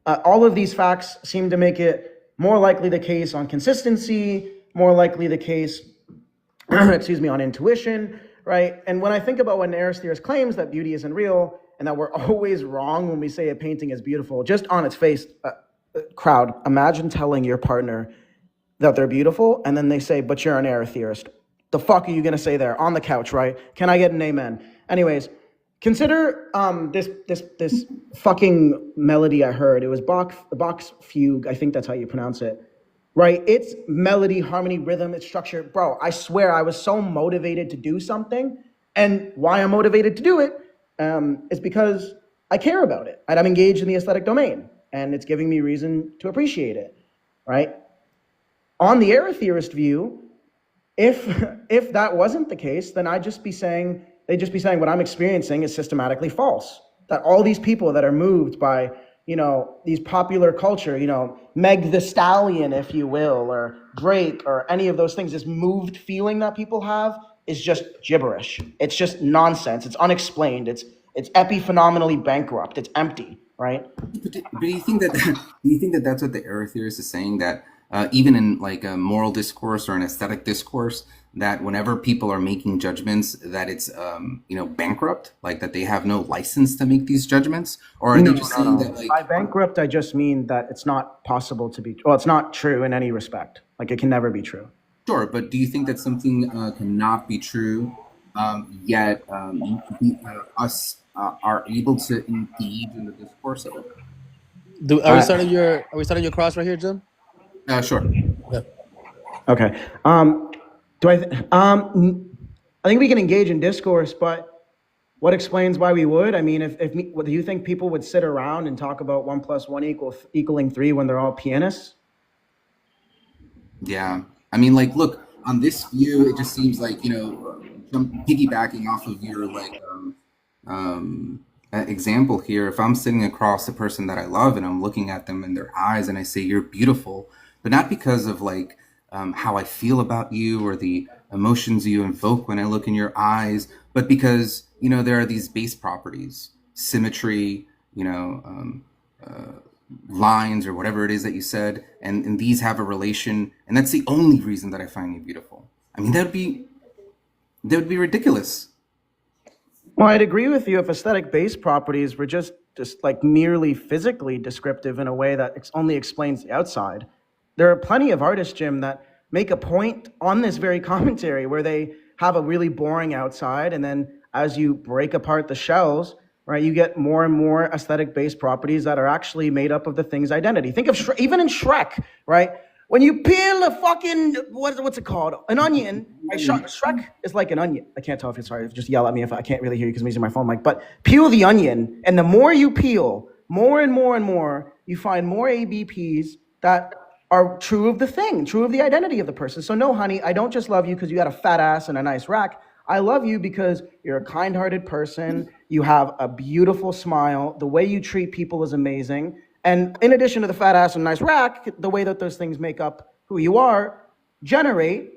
All of these facts seem to make it more likely the case on consistency, more likely the case, on intuition, right? And when I think about when Aristoteles claims that beauty isn't real and that we're always wrong when we say a painting is beautiful, just on its face, crowd, imagine telling your partner that they're beautiful and then they say, but you're an error theorist. The fuck are you going to say there on the couch, right? Can I get an amen? Anyways, consider this fucking melody I heard. It was Bach's fugue. I think that's how you pronounce it, right? It's melody, harmony, rhythm, it's structure. Bro, I swear I was so motivated to do something, and why I'm motivated to do it is because I care about it. And I'm engaged in the aesthetic domain, and it's giving me reason to appreciate it, right? On the error theorist view, if that wasn't the case, then they'd just be saying what I'm experiencing is systematically false. That all these people that are moved by, these popular culture, Meg the Stallion, if you will, or Drake, or any of those things, this moved feeling that people have is just gibberish. It's just nonsense. It's unexplained. It's epiphenomenally bankrupt. It's empty, right? But do you think that do you think that that's what the error theorist is saying, that even in like a moral discourse or an aesthetic discourse, that whenever people are making judgments, that it's bankrupt, like that they have no license to make these judgments, or are they just saying that By bankrupt, I just mean that it's not possible to be. Well, it's not true in any respect. Like it can never be true. Sure, but do you think that something cannot be true, yet us are able to engage in the discourse of it? Are we starting your cross right here, Jim? Sure. Yeah. Okay. I think we can engage in discourse, but what explains why we would? I mean, do you think people would sit around and talk about 1 + 1 equaling 3 when they're all pianists? Yeah. I mean, look, on this view, it just seems like, piggybacking off of your example here, if I'm sitting across the person that I love and I'm looking at them in their eyes and I say, you're beautiful, but not because of how I feel about you or the emotions you invoke when I look in your eyes, but because, there are these base properties, symmetry, lines or whatever it is that you said, and these have a relation, and that's the only reason that I find you beautiful. I mean, that would be ridiculous. Well, I'd agree with you if aesthetic-based properties were just like merely physically descriptive in a way that only explains the outside. There are plenty of artists, Jim, that make a point on this very commentary where they have a really boring outside, and then as you break apart the shells, right, you get more and more aesthetic-based properties that are actually made up of the thing's identity. Think of even in Shrek, right? When you peel a fucking, what's it called? An onion. Right? Shrek is like an onion. I can't tell if it's sorry. Just yell at me if I can't really hear you because I'm using my phone mic. But peel the onion, and the more you peel, more and more and more, you find more ABPs that are true of the thing, true of the identity of the person. So no, honey, I don't just love you because you got a fat ass and a nice rack. I love you because you're a kind-hearted person. You have a beautiful smile. The way you treat people is amazing. And in addition to the fat ass and nice rack, the way that those things make up who you are, generate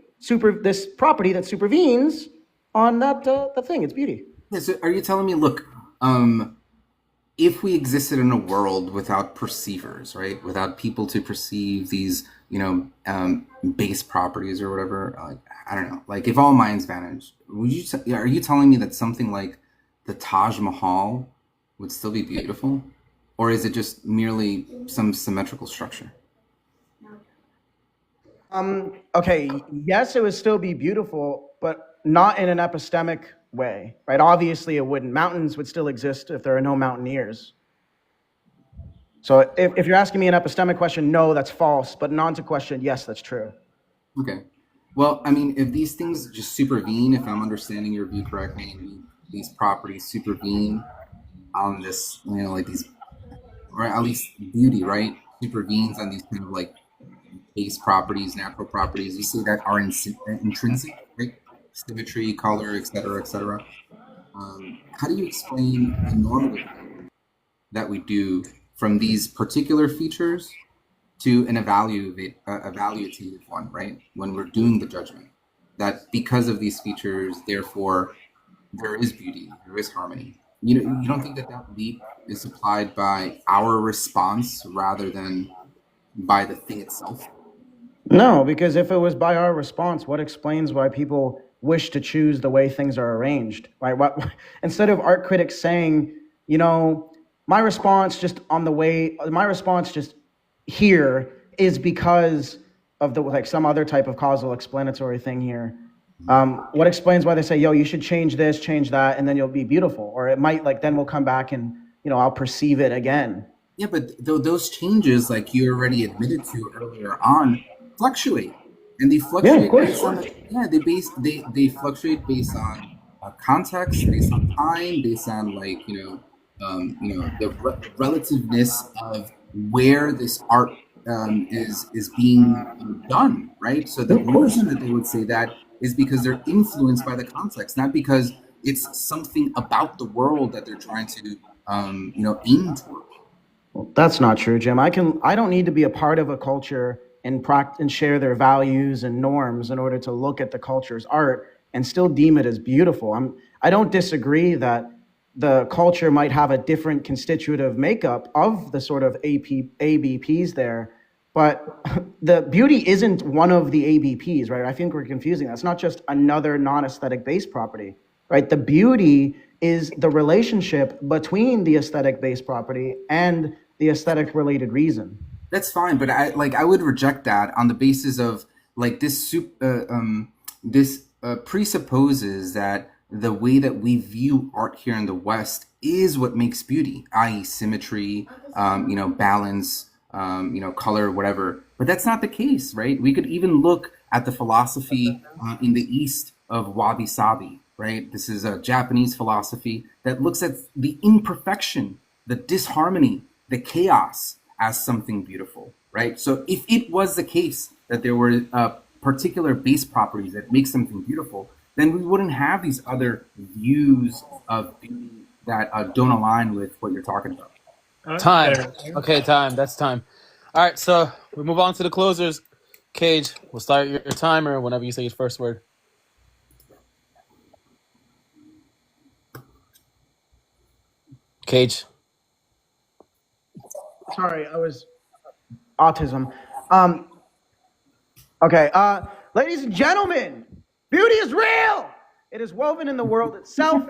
this property that supervenes on that thing. It's beauty. Yeah, so are you telling me, look, if we existed in a world without perceivers, right, without people to perceive these, base properties or whatever, like, I don't know, like if all minds vanished, are you telling me that something like the Taj Mahal would still be beautiful? Or is it just merely some symmetrical structure? Okay, yes, it would still be beautiful, but not in an epistemic way, right? Obviously, it wouldn't. Mountains would still exist if there are no mountaineers. So if you're asking me an epistemic question, no, that's false. But an onto question, yes, that's true. Okay. Well, I mean, if these things just supervene, if I'm understanding your view correctly, these properties supervene on this, like these, or at least beauty, right, supervenes on these kind of like base properties, natural properties, you say that are intrinsic, right? Symmetry, color, etc., etc. How do you explain the normative that we do from these particular features to an evaluative one, right? When we're doing the judgment, that because of these features, therefore, there is beauty, there is harmony. You don't think that leap is supplied by our response rather than by the thing itself? No, because if it was by our response, what explains why people wish to choose the way things are arranged, right? Instead of art critics saying, my response just here is because of some other type of causal explanatory thing here. What explains why they say, yo, you should change this, change that, and then you'll be beautiful? Or it might then we'll come back and, I'll perceive it again. Yeah, but those changes, like you already admitted to earlier on, fluctuate, and they fluctuate based on they fluctuate based on context, based on time, based on the relativeness of where this art is being done, right? So the reason that they would say that is because they're influenced by the context, not because it's something about the world that they're trying to aim toward. Well, that's not true, Jim. I don't need to be a part of a culture and share their values and norms in order to look at the culture's art and still deem it as beautiful. I don't disagree that the culture might have a different constitutive makeup of the sort of ABPs there, but the beauty isn't one of the ABPs, right? I think we're confusing that. It's not just another non-aesthetic base property, right? The beauty is the relationship between the aesthetic base property and the aesthetic related reason. That's fine, but I would reject that on the basis of like this presupposes that the way that we view art here in the West is what makes beauty, i.e. symmetry, balance, color, whatever. But that's not the case, right? We could even look at the philosophy in the East of wabi-sabi, right? This is a Japanese philosophy that looks at the imperfection, the disharmony, the chaos as something beautiful, right? So if it was the case that there were particular base properties that make something beautiful, then we wouldn't have these other views of beauty that don't align with what you're talking about. Time. Okay, time. That's time. All right, so we move on to the closers. Kayj, we'll start your timer whenever you say your first word. Kayj. Sorry, I was autism. Okay, ladies and gentlemen, beauty is real. It is woven in the world itself.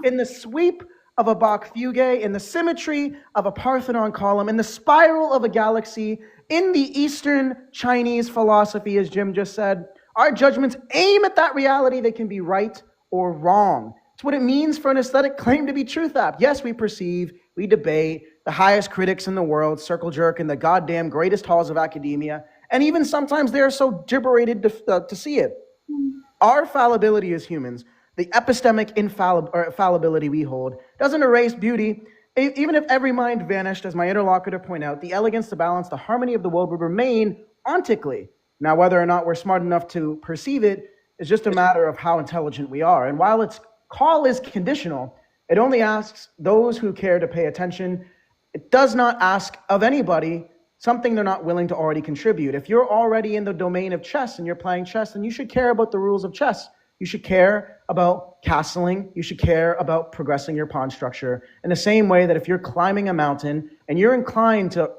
In the sweep of a Bach fugue, in the symmetry of a Parthenon column, in the spiral of a galaxy, in the Eastern Chinese philosophy, as Jim just said. Our judgments aim at that reality. They can be right or wrong. It's what it means for an aesthetic claim to be truth app. Yes, we perceive, we debate, the highest critics in the world circle jerk in the goddamn greatest halls of academia, and even sometimes they are so gibberated to see it. Our fallibility as humans, the epistemic infallibility we hold, doesn't erase beauty. Even if every mind vanished, as my interlocutor pointed out, the elegance, the balance, the harmony of the world would remain ontically. Now, whether or not we're smart enough to perceive it is just a matter of how intelligent we are. And while its call is conditional, it only asks those who care to pay attention. It does not ask of anybody something they're not willing to already contribute. If you're already in the domain of chess and you're playing chess, then you should care about the rules of chess. You should care about castling. You should care about progressing your pawn structure in the same way that if you're climbing a mountain and you're inclined to,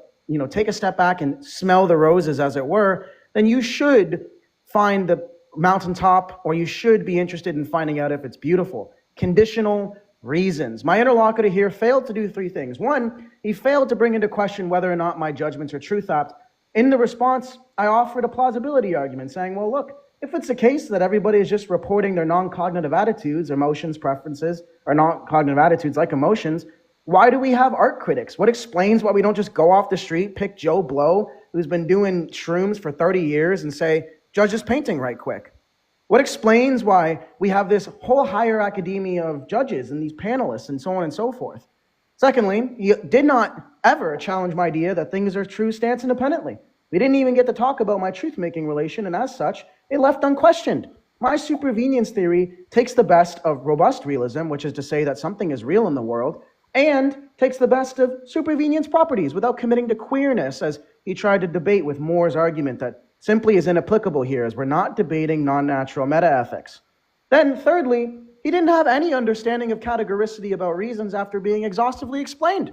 take a step back and smell the roses, as it were, then you should find the mountaintop, or you should be interested in finding out if it's beautiful. Conditional reasons. My interlocutor here failed to do three things. One, he failed to bring into question whether or not my judgments are truth apt. In the response, I offered a plausibility argument saying, well, look, if it's the case that everybody is just reporting their non-cognitive attitudes, emotions, preferences, or non-cognitive attitudes like emotions, why do we have art critics? What explains why we don't just go off the street, pick Joe Blow, who's been doing shrooms for 30 years, and say, judge this painting right quick? What explains why we have this whole higher academia of judges and these panelists and so on and so forth? Secondly, he did not ever challenge my idea that things are true stance independently. We didn't even get to talk about my truth-making relation, and as such, it left unquestioned. My supervenience theory takes the best of robust realism, which is to say that something is real in the world, and takes the best of supervenience properties without committing to queerness, as he tried to debate with Moore's argument that simply is inapplicable here, as we're not debating non-natural metaethics. Then, thirdly, he didn't have any understanding of categoricity about reasons after being exhaustively explained.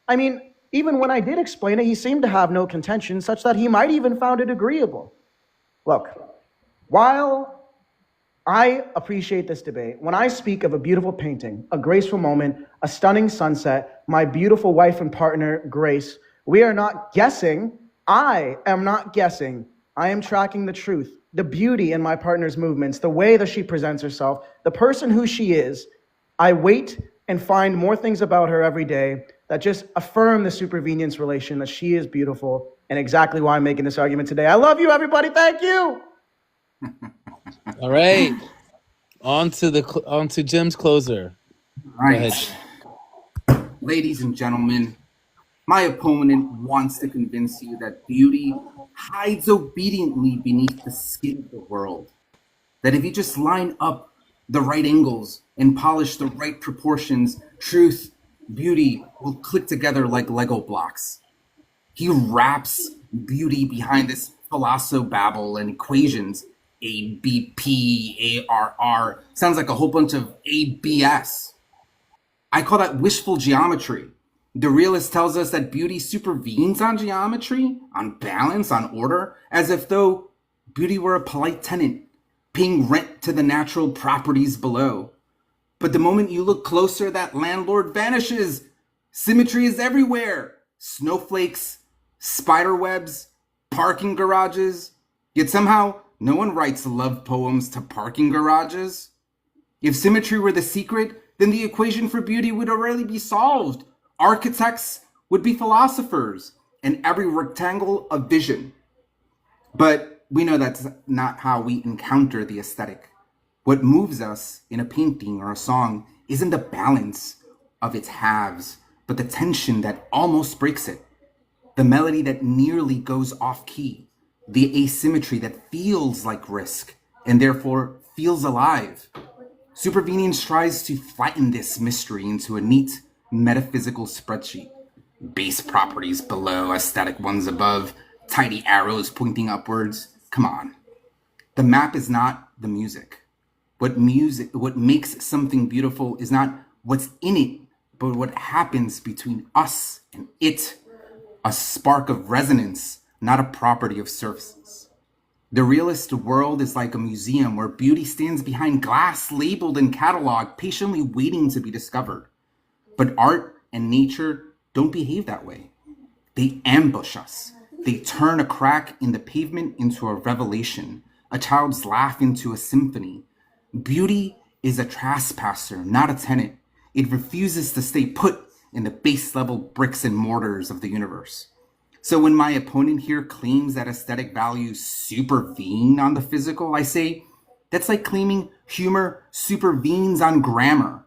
I mean, even when I did explain it, he seemed to have no contention, such that he might even found it agreeable. Look, while I appreciate this debate, when I speak of a beautiful painting, a graceful moment, a stunning sunset, my beautiful wife and partner, Grace, we are not guessing. I am not guessing. I am tracking the truth, the beauty in my partner's movements, the way that she presents herself, the person who she is. I wait and find more things about her every day that just affirm the supervenience relation, that she is beautiful, and exactly why I'm making this argument today. I love you, everybody. Thank you. All right. On to Jim's closer. All right. Ladies and gentlemen, my opponent wants to convince you that beauty hides obediently beneath the skin of the world. That if you just line up the right angles and polish the right proportions, truth, beauty will click together like Lego blocks. He wraps beauty behind this philosobabble and equations. A, B, P, A, R, R. Sounds like a whole bunch of A-B-S. I call that wishful geometry. The realist tells us that beauty supervenes on geometry, on balance, on order, as if though beauty were a polite tenant, paying rent to the natural properties below. But the moment you look closer, that landlord vanishes. Symmetry is everywhere. Snowflakes, spider webs, parking garages. Yet somehow, no one writes love poems to parking garages. If symmetry were the secret, then the equation for beauty would already be solved. Architects would be philosophers, and every rectangle a vision. But we know that's not how we encounter the aesthetic. What moves us in a painting or a song isn't the balance of its halves, but the tension that almost breaks it, the melody that nearly goes off key, the asymmetry that feels like risk and therefore feels alive. Supervenience tries to flatten this mystery into a neat metaphysical spreadsheet. Base properties below, aesthetic ones above, tiny arrows pointing upwards. Come on. The map is not the music. What makes something beautiful is not what's in it, but what happens between us and it, a spark of resonance, not a property of surfaces. The realist world is like a museum where beauty stands behind glass labeled and cataloged, patiently waiting to be discovered. But art and nature don't behave that way. They ambush us. They turn a crack in the pavement into a revelation, a child's laugh into a symphony. Beauty is a trespasser, not a tenant. It refuses to stay put in the base level bricks and mortars of the universe. So when my opponent here claims that aesthetic values supervene on the physical, I say that's like claiming humor supervenes on grammar.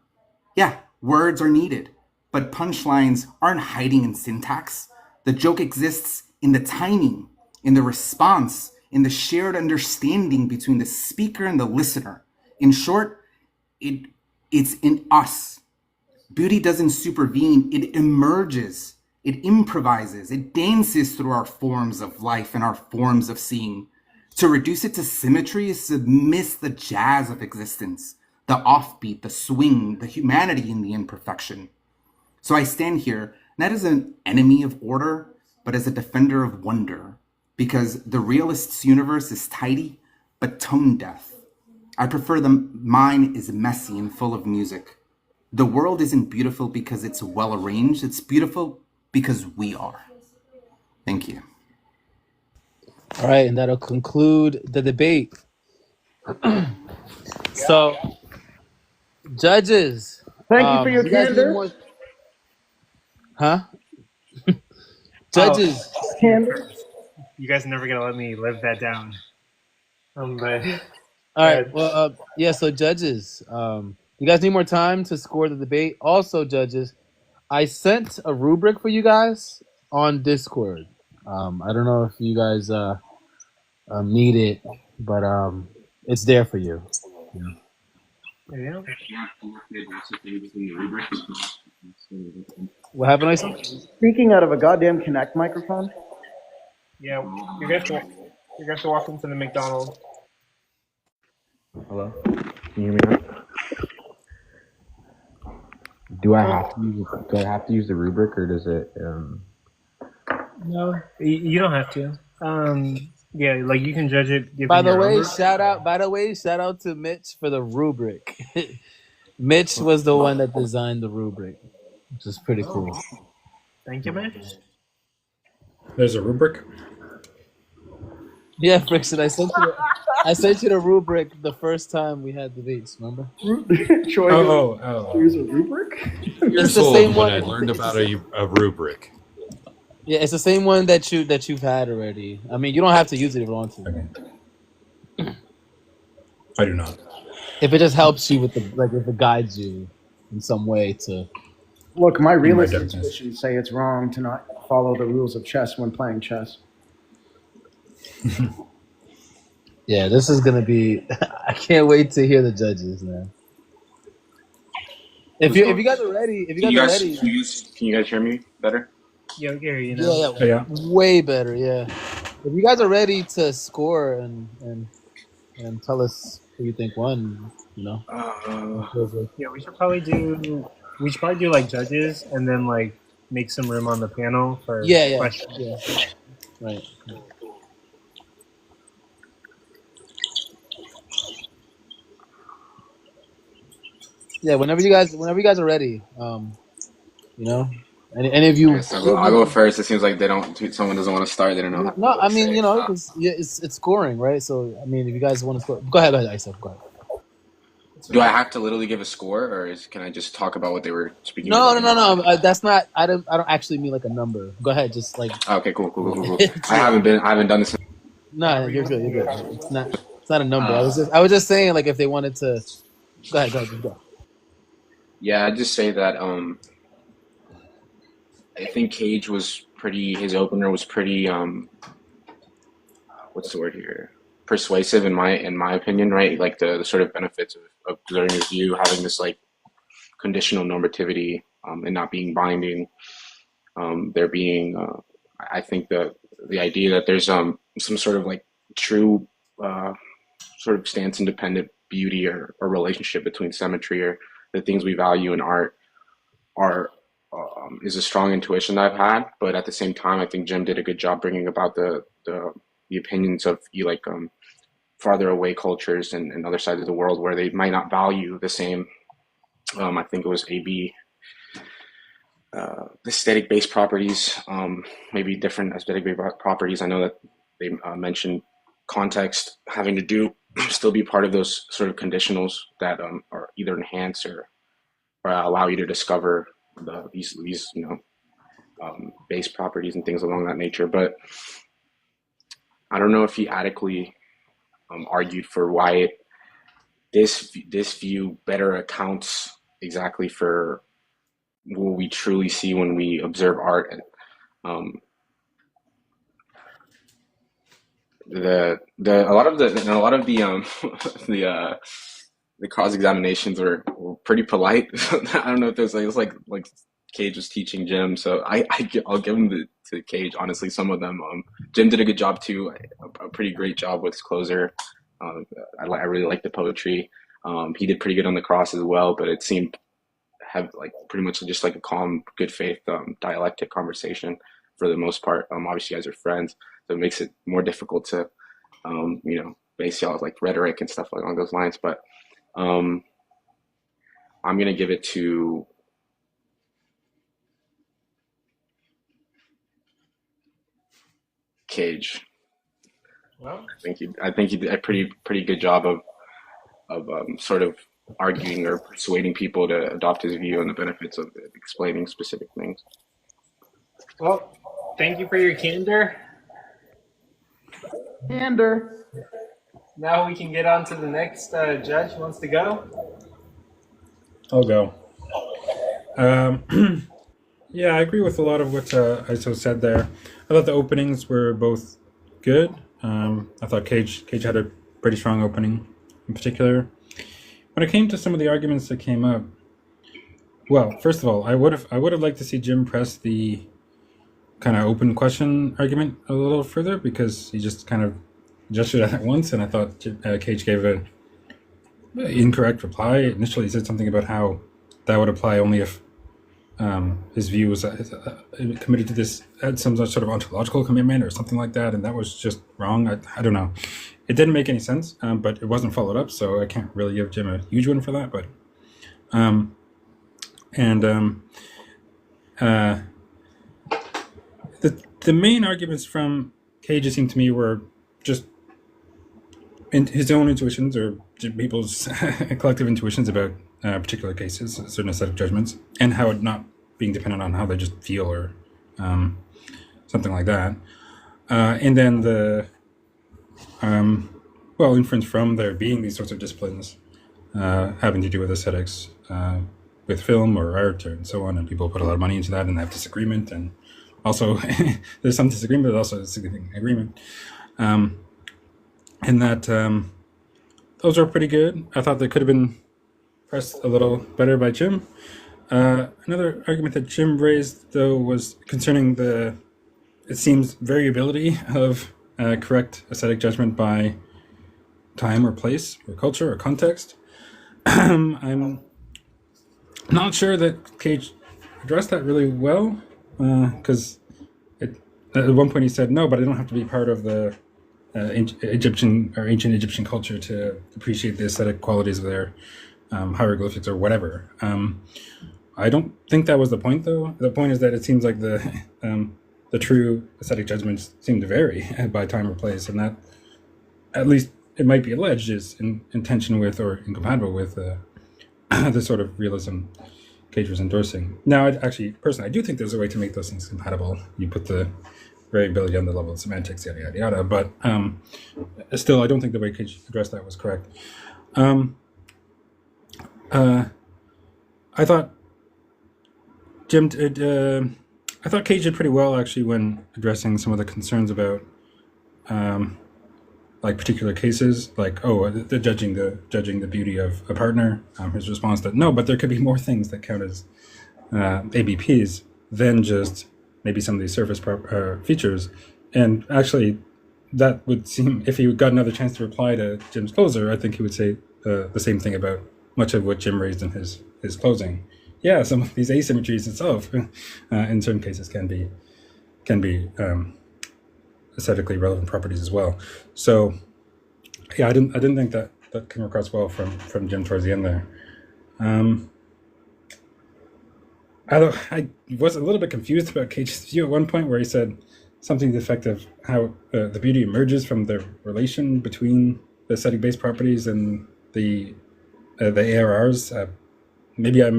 Yeah, words are needed, but punchlines aren't hiding in syntax. The joke exists in the timing, in the response, in the shared understanding between the speaker and the listener. In short, it's in us. Beauty doesn't supervene, it emerges, it improvises, it dances through our forms of life and our forms of seeing. To reduce it to symmetry is to miss the jazz of existence, the offbeat, the swing, the humanity in the imperfection. So I stand here not as an enemy of order, but as a defender of wonder, because the realist's universe is tidy, but tone deaf. I prefer mine is messy and full of music. The world isn't beautiful because it's well arranged, it's beautiful because we are. Thank you. All right, and that'll conclude the debate. So, judges. Thank you for your you guys need candor. more? Huh? Judges. Candor. You guys are never gonna let me live that down. But All right. Well, yeah. So, judges. You guys need more time to score the debate. Also, judges, I sent a rubric for you guys on Discord. I don't know if you guys need it, but it's there for you. yeah. What happened, Isa? Speaking out of a goddamn Kinect microphone. Yeah, you guys to walk into the McDonald's. Hello? Can you hear me now? Do I have to use the rubric, or does it No, you don't have to. Yeah, like you can judge it. By the way, shout out to Mitch for the rubric. Mitch was the one that designed the rubric, which is pretty cool. Thank you, Mitch. There's a rubric? Yeah, Friction, I sent you the rubric the first time we had debates, remember? Troy Here's a rubric? It's the same one. I learned about a rubric. Yeah, it's the same one that you've had already. I mean, you don't have to use it if you want to. Okay. I do not. If it just helps you with if it guides you in some way to. Look, my realist intuitions say it's wrong to not follow the rules of chess when playing chess. Yeah, this is gonna be. I can't wait to hear the judges, man. If you guys are ready, Can you guys hear me better? Yeah, we can hear you now. Yeah, way better. Yeah, if you guys are ready to score and tell us who you think won, you know. Yeah, we should probably do like judges and then like make some room on the panel for questions. Yeah, right. Yeah, whenever you guys are ready, you know, any of you. I'll go first. It seems like someone doesn't want to start. They don't know. No, I mean, you know, it's scoring, right? So, I mean, if you guys want to score, go ahead, Isa. Go ahead. Do I have to literally give a score, or can I just talk about what they were speaking? No. That's not. I don't actually mean like a number. Go ahead, just like. Okay, cool. I haven't done this. No, you're good. It's not a number. I was just saying, like, if they wanted to. Go ahead. Just go. Yeah, I'd just say that I think Kayj was his opener was pretty what's the word here? Persuasive in my opinion, right? Like the sort of benefits of observing his view, having this like conditional normativity and not being binding. There being I think the idea that there's some sort of like true sort of stance independent beauty or relationship between symmetry or the things we value in art is a strong intuition that I've had. But at the same time, I think Jim did a good job bringing about the opinions of farther away cultures and other sides of the world where they might not value the same. I think it was AB aesthetic-based properties, maybe different aesthetic-based properties. I know that they mentioned context having to do still be part of those sort of conditionals that are either enhance or allow you to discover these base properties and things along that nature. But I don't know if he adequately argued for why this view better accounts exactly for what we truly see when we observe art. And a lot of the the cross examinations were pretty polite. I don't know if there's like Kayj was teaching Jim, so I'll give him to Kayj. Honestly, some of them Jim did a good job too, a pretty great job with his closer. I really like the poetry. He did pretty good on the cross as well, but it seemed have like pretty much just like a calm, good faith dialectic conversation for the most part. Obviously, you guys are friends, so it makes it more difficult to base y'all like rhetoric and stuff along those lines. But I'm gonna give it to Kayj. Well, I think he did a pretty good job of sort of arguing or persuading people to adopt his view and the benefits of explaining specific things. well, thank you for your candor. Candor. Now we can get on to the next judge who wants to go. I'll go. Yeah, I agree with a lot of what Iso said there. I thought the openings were both good. I thought Kayj had a pretty strong opening in particular. When it came to some of the arguments that came up, well, first of all, I would have liked to see Jim press the kind of open question argument a little further, because he just kind of gestured at it once, and I thought Kayj gave an incorrect reply. Initially, he said something about how that would apply only if his view was committed to this, had some sort of ontological commitment or something like that, and that was just wrong. I don't know. It didn't make any sense, but it wasn't followed up, so I can't really give Jim a huge one for that. But the main arguments from Kayj, it seemed to me, were just his own intuitions or people's collective intuitions about particular cases, certain set of judgments, and how it not being dependent on how they just feel or something like that. And then the inference from there being these sorts of disciplines having to do with aesthetics, with film or art and so on, and people put a lot of money into that and they have disagreement, and also there's some disagreement, but also a significant agreement. And that those are pretty good. I thought they could have been pressed a little better by Jim. Another argument that Jim raised, though, was concerning it seems, variability of correct aesthetic judgment by time or place or culture or context. I'm not sure that Kayj addressed that really well, because at one point he said, no, but I don't have to be part of the Egyptian or ancient Egyptian culture to appreciate the aesthetic qualities of their hieroglyphics or whatever. I don't think that was the point, though. The point is that it seems like the true aesthetic judgments seem to vary by time or place, and that, at least it might be alleged, is in tension with or incompatible with the sort of realism Kayj was endorsing. Now, personally, I do think there's a way to make those things compatible. You put the variability on the level of semantics, yada, yada, yada. But still, I don't think the way Kayj addressed that was correct. I thought Kayj did pretty well, actually, when addressing some of the concerns about like particular cases, like, the judging the beauty of a partner. His response that no, but there could be more things that count as ABPs than just maybe some of these surface features. And actually, that would seem, if he got another chance to reply to Jim's closer, I think he would say the same thing about much of what Jim raised in his closing. yeah, some of these asymmetries itself, in certain cases, can be aesthetically relevant properties as well. So, yeah, I didn't think that came across well from Jim towards the end there. I was a little bit confused about Kayj's view at one point where he said something to the effect of how the beauty emerges from the relation between the aesthetic-based properties and the ARRs. Maybe I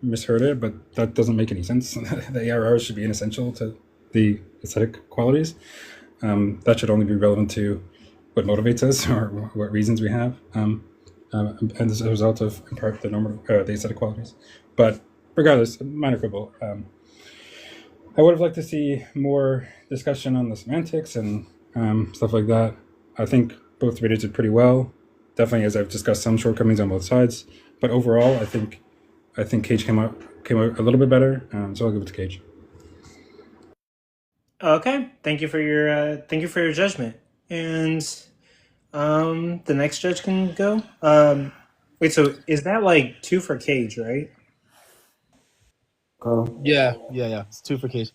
misheard it, but that doesn't make any sense. The ARRs should be inessential to the aesthetic qualities. That should only be relevant to what motivates us or what reasons we have, and as a result of, in part, the aesthetic qualities. But regardless, minor quibble. I would have liked to see more discussion on the semantics and stuff like that. I think both debaters did pretty well. Definitely, as I've discussed, some shortcomings on both sides. But overall, I think Kayj came out a little bit better. So I'll give it to Kayj. Okay, thank you for your judgment. And the next judge can go. Wait, so is that like 2 for Kayj, right? Yeah. It's 2 for Kayj.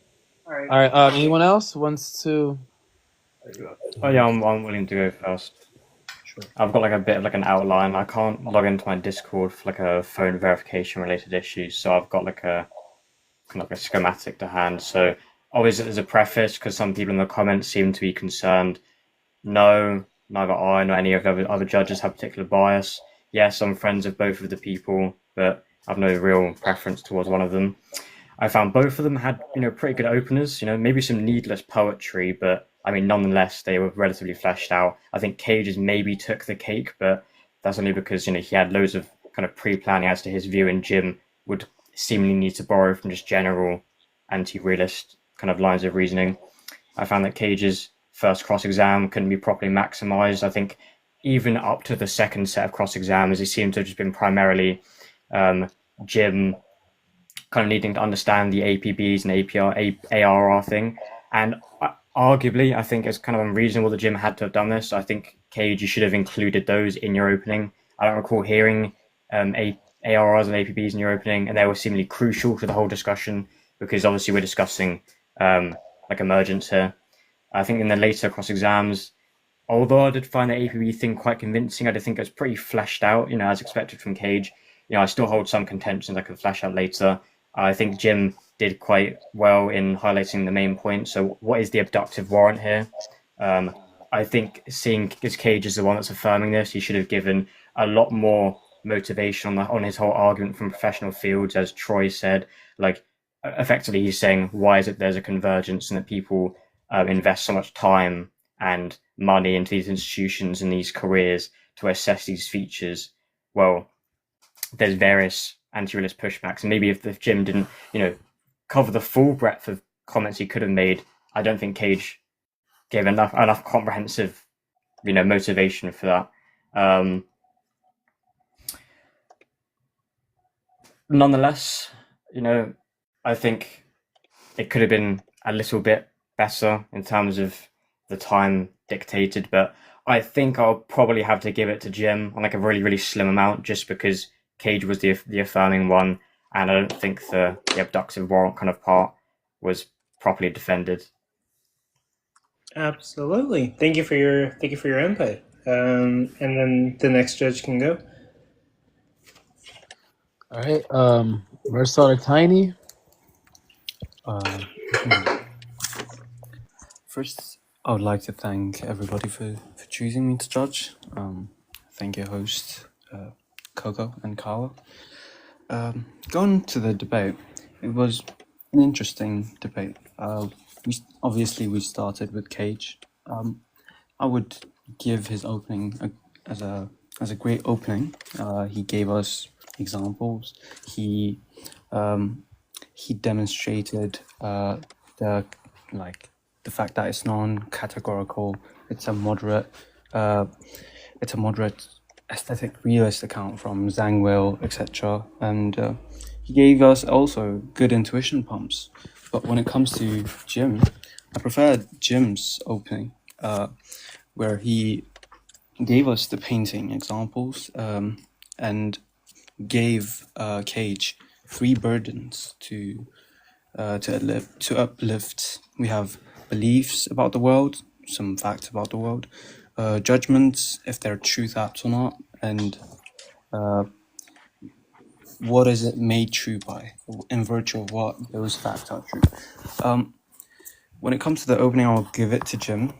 All right. All right. Anyone else wants to? Oh yeah, I'm willing to go first. Sure. I've got like a bit of like an outline. I can't log into my Discord for like a phone verification related issue, so I've got like a kind of like a schematic to hand. So obviously there's a preface because some people in the comments seem to be concerned. No, neither I nor any of the other judges have particular bias. Yes, I'm friends of both of the people, but I've no real preference towards one of them. I found both of them had, pretty good openers, maybe some needless poetry, but I mean, nonetheless, they were relatively fleshed out. I think Kayj's maybe took the cake, but that's only because, he had loads of kind of pre-planning as to his view, and Jim would seemingly need to borrow from just general anti-realist kind of lines of reasoning. I found that Kayj's first cross-exam couldn't be properly maximized. I think even up to the second set of cross-exams, it seemed to have just been primarily Jim kind of needing to understand the APBs and ARR thing. And arguably, I think it's kind of unreasonable that Jim had to have done this. I think, Kayj, you should have included those in your opening. I don't recall hearing ARRs and APBs in your opening, and they were seemingly crucial to the whole discussion because obviously we're discussing like emergence here. I think in the later cross-exams, although I did find the APB thing quite convincing, I did think it was pretty fleshed out, as expected from Kayj. I still hold some contentions I could flesh out later. I think Jim did quite well in highlighting the main point. So what is the abductive warrant here? I think seeing his Kayj as the one that's affirming this, he should have given a lot more motivation on his whole argument from professional fields, as Troy said. Like, effectively, he's saying, why is it there's a convergence and that people invest so much time and money into these institutions and these careers to assess these features? Well, there's various anti-realist pushbacks, and maybe if Jim didn't, cover the full breadth of comments he could have made, I don't think Kayj gave enough comprehensive, motivation for that. Nonetheless, I think it could have been a little bit better in terms of the time dictated, but I think I'll probably have to give it to Jim on like a really, really slim amount just because Kayj was the affirming one, and I don't think the abductive warrant kind of part was properly defended. Absolutely. Thank you for your input. And then the next judge can go. All right. We're starting Tiny. First, I would like to thank everybody for choosing me to judge. Thank your host, Coco and Carla. Going to the debate, it was an interesting debate. We started with Kayj. I would give his opening as a great opening. He gave us examples. He demonstrated the fact that it's non-categorical. It's a moderate aesthetic realist account from Zangwill, etc. And he gave us also good intuition pumps. But when it comes to Jim, I prefer Jim's opening, where he gave us the painting examples and gave Kayj three burdens to uplift. We have beliefs about the world, some facts about the world, judgments, if they're truth apps or not, and what is it made true by, in virtue of what those facts are true. When it comes to the opening, I'll give it to Jim.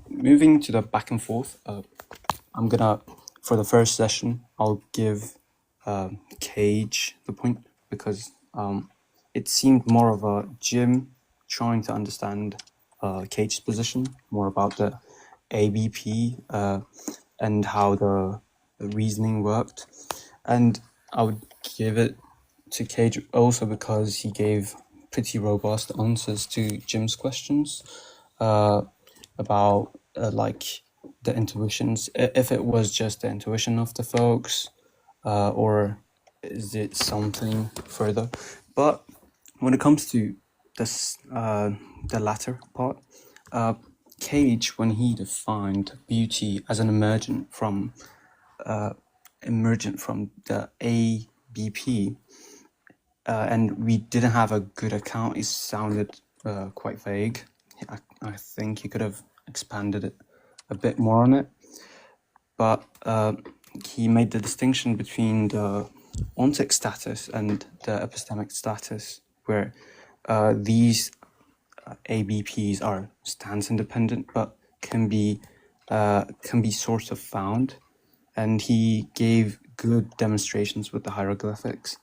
Moving to the back and forth, I'm gonna, for the first session, I'll give Kayj the point, because it seemed more of a Jim trying to understand Kayj's position, more about the ABP and how the reasoning worked. And I would give it to Kayj also because he gave pretty robust answers to Jim's questions about like the intuitions, if it was just the intuition of the folks, or is it something further? But when it comes to this, the latter part, Kayj, when he defined beauty as an emergent from the ABP, and we didn't have a good account, it sounded quite vague. I think he could have expanded it a bit more on it, but he made the distinction between the ontic status and the epistemic status, where these ABPs are stance independent, but can be sort of found, and he gave good demonstrations with the hieroglyphics.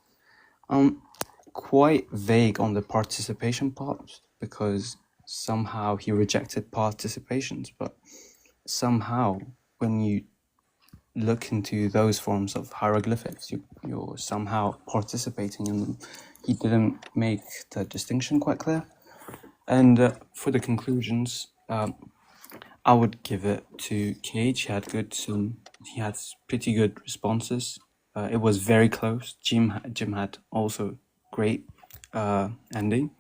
Quite vague on the participation part, because somehow he rejected participations, but somehow when you look into those forms of hieroglyphics, you're somehow participating in them. He didn't make the distinction quite clear. And for the conclusions, I would give it to Kayj. He had pretty good responses. It was very close. Jim had also great ending.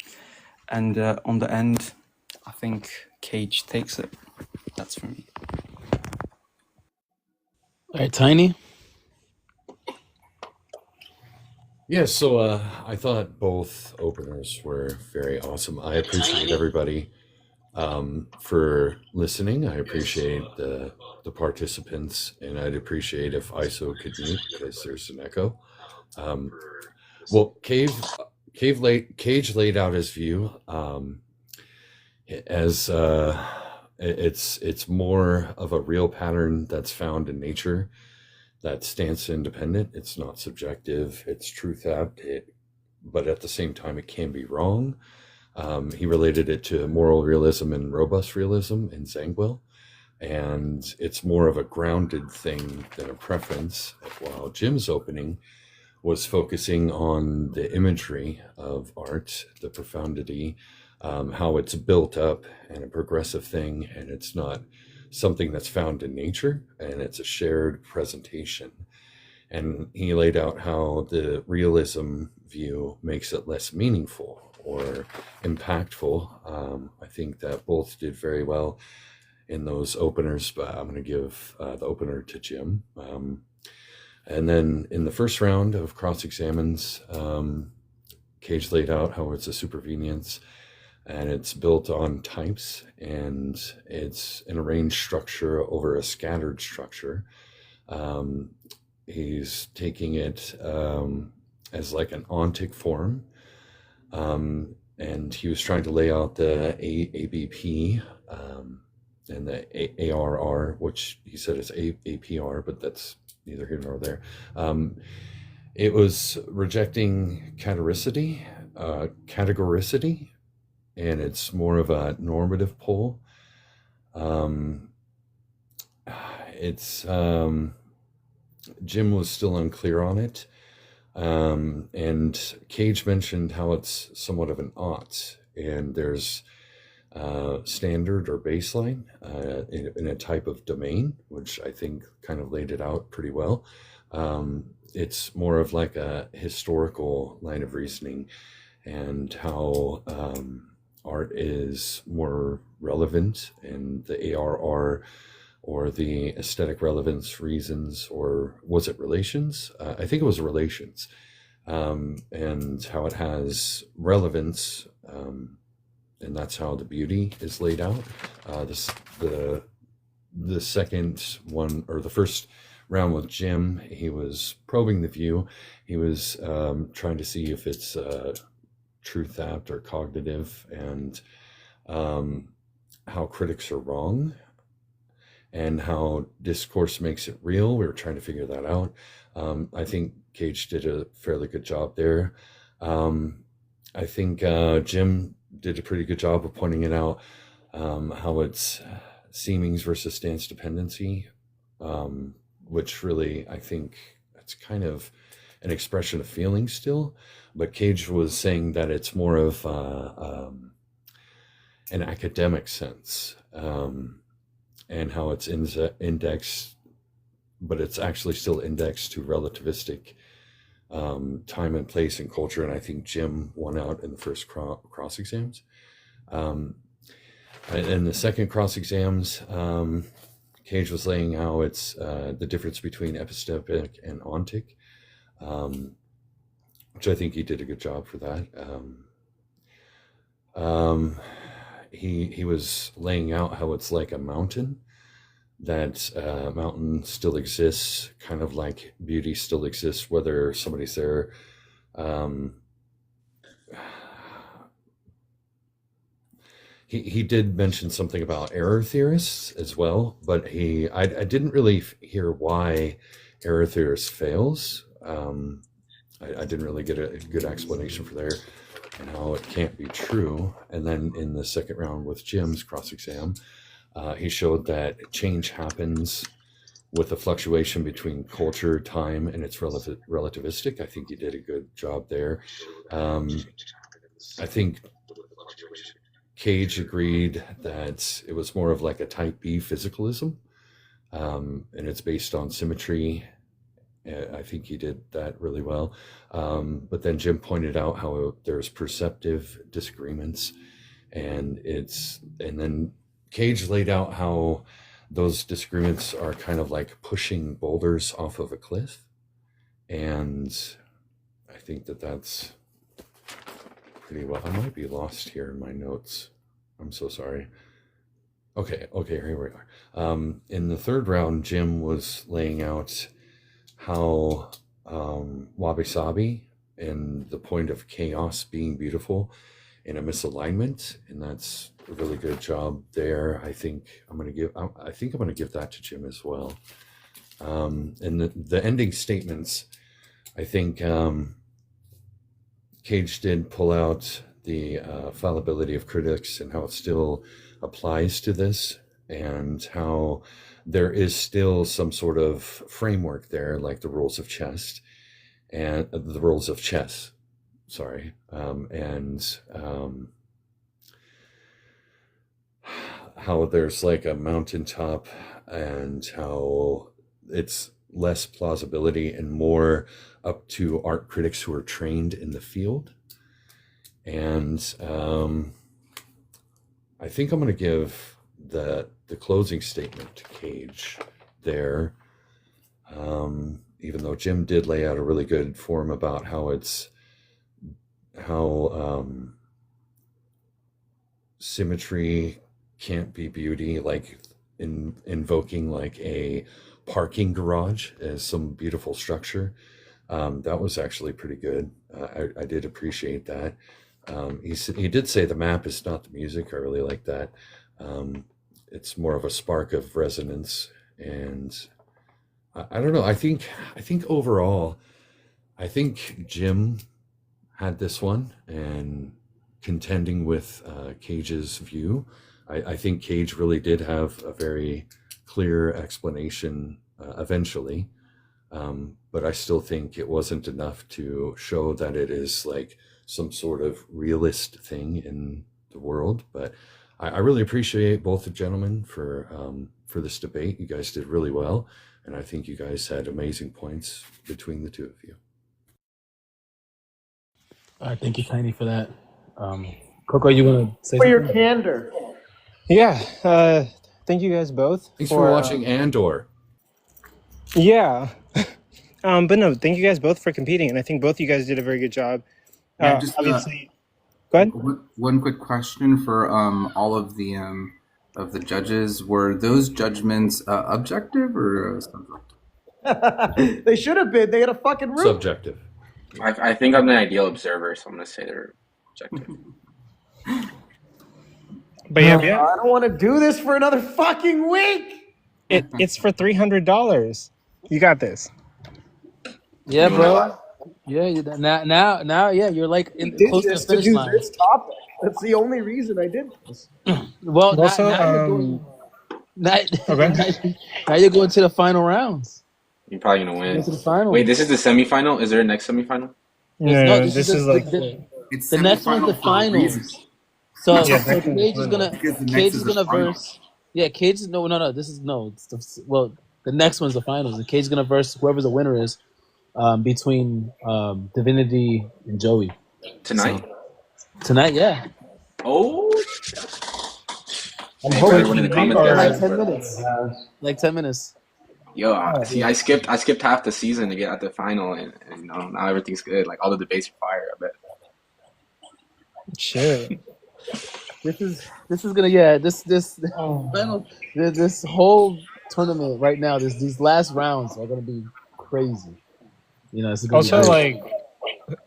And on the end, I think Kayj takes it. That's for me. All right, Tiny. Yeah, so I thought both openers were very awesome. I appreciate everybody for listening. I appreciate the participants, and I'd appreciate if ISO could mute because there's an echo. Well, Kayj laid out his view as it's more of a real pattern that's found in nature, that stance independent. It's not subjective. It's truth apt. But at the same time, it can be wrong. He related it to moral realism and robust realism in Zangwill, and it's more of a grounded thing than a preference. While Jim's opening was focusing on the imagery of art, the profundity, how it's built up and a progressive thing, and it's not something that's found in nature, and it's a shared presentation. And he laid out how the realism view makes it less meaningful or impactful. I think that both did very well in those openers, but I'm going to give the opener to Jim. And then in the first round of cross-examines, Kayj laid out how it's a supervenience, and it's built on types, and it's an arranged structure over a scattered structure. He's taking it as like an ontic form, and he was trying to lay out the ABP and the ARR, which he said is APR, but that's neither here nor there. It was rejecting categoricity, and it's more of a normative pull. Jim was still unclear on it, and Kayj mentioned how it's somewhat of an ought, and there's standard or baseline in a type of domain, which I think kind of laid it out pretty well. It's more of like a historical line of reasoning, and how art is more relevant, and the ARR, or the aesthetic relevance reasons, or was it relations? I think it was relations. and how it has relevance, and that's how the beauty is laid out. The second one, or the first round with Jim, he was probing the view. He was trying to see if it's truth apt or cognitive, and how critics are wrong, and how discourse makes it real. We were trying to figure that out. I think Kayj did a fairly good job there. I think Jim did a pretty good job of pointing it out, how it's seemings versus stance dependency, which really, I think it's kind of an expression of feeling still. But Kayj was saying that it's more of an academic sense, and how it's indexed, but it's actually still indexed to relativistic time and place and culture. And I think Jim won out in the first cross exams. In the second cross exams, Kayj was laying how it's the difference between epistemic and ontic, which I think he did a good job for that. He was laying out how it's like a mountain, that mountain still exists, kind of like beauty still exists, whether somebody's there. He did mention something about error theorists as well, but I didn't really hear why error theorist fails. I didn't really get a good explanation for there and how it can't be true. And then in the second round with Jim's cross exam, he showed that change happens with a fluctuation between culture, time, and it's relativistic. I think he did a good job there. I think Kayj agreed that it was more of like a type B physicalism, and it's based on symmetry. I think he did that really well. But then Jim pointed out how there's perceptive disagreements, and then Kayj laid out how those disagreements are kind of like pushing boulders off of a cliff. And I think that that's pretty well. I might be lost here in my notes. I'm so sorry. Okay, here we are. In the third round, Jim was laying out how wabi-sabi and the point of chaos being beautiful in a misalignment, and that's a really good job there. I think I'm gonna give that to Jim as well. And the ending statements, I think Kayj did pull out the fallibility of critics and how it still applies to this, and how there is still some sort of framework there, like the rules of chess, and how there's like a mountaintop, and how it's less plausibility and more up to art critics who are trained in the field. And I think I'm going to give the closing statement to Kayj there, even though Jim did lay out a really good form about how symmetry can't be beauty, like invoking like a parking garage as some beautiful structure. That was actually pretty good. I did appreciate that. He did say the map is not the music. I really like that. It's more of a spark of resonance, and I don't know. I think overall, I think Jim had this one, and contending with Kayj's view. I think Kayj really did have a very clear explanation eventually, but I still think it wasn't enough to show that it is like some sort of realist thing in the world. But I really appreciate both the gentlemen for this debate. You guys did really well, and I think you guys had amazing points between the two of you. All right, thank you, Tiny, for that. Coco, you want to say For your something? candor. Yeah. Thank you guys both Thanks for watching Andor. Yeah. But no, thank you guys both for competing, and I think both you guys did a very good job. Yeah, just Obviously, go ahead. one quick question for all of the judges. Were those judgments objective or subjective? They should have been. They had a fucking roof. Subjective. I think I'm the ideal observer, so I'm gonna say they're objective. But yeah, I don't want to do this for another fucking week. It's for $300. You got this. Yeah, bro. Yeah, now, yeah, you're like close to the finish line. This topic. That's the only reason I did this. Well, Also, now you're going to the final rounds. You're probably gonna win. Go to the final. Wait, this is the semifinal. Is there a next semifinal? No, this is like It's the next one's the finals. So Kayj is gonna verse. Yeah, Kayj is no. This is no. The next one's the finals, and Kayj is gonna verse whoever the winner is, between Divinity and Joey Tonight? Tonight, yeah. Oh. I'm Hey, hoping everyone in the comments there. like 10 minutes. Like 10 minutes. Yo, see, I skipped half the season to get at the final, and you know, now everything's good. Like all the debates are fire. I bet. Shit. This is gonna this whole tournament right now. These last rounds are gonna be crazy. You know, it's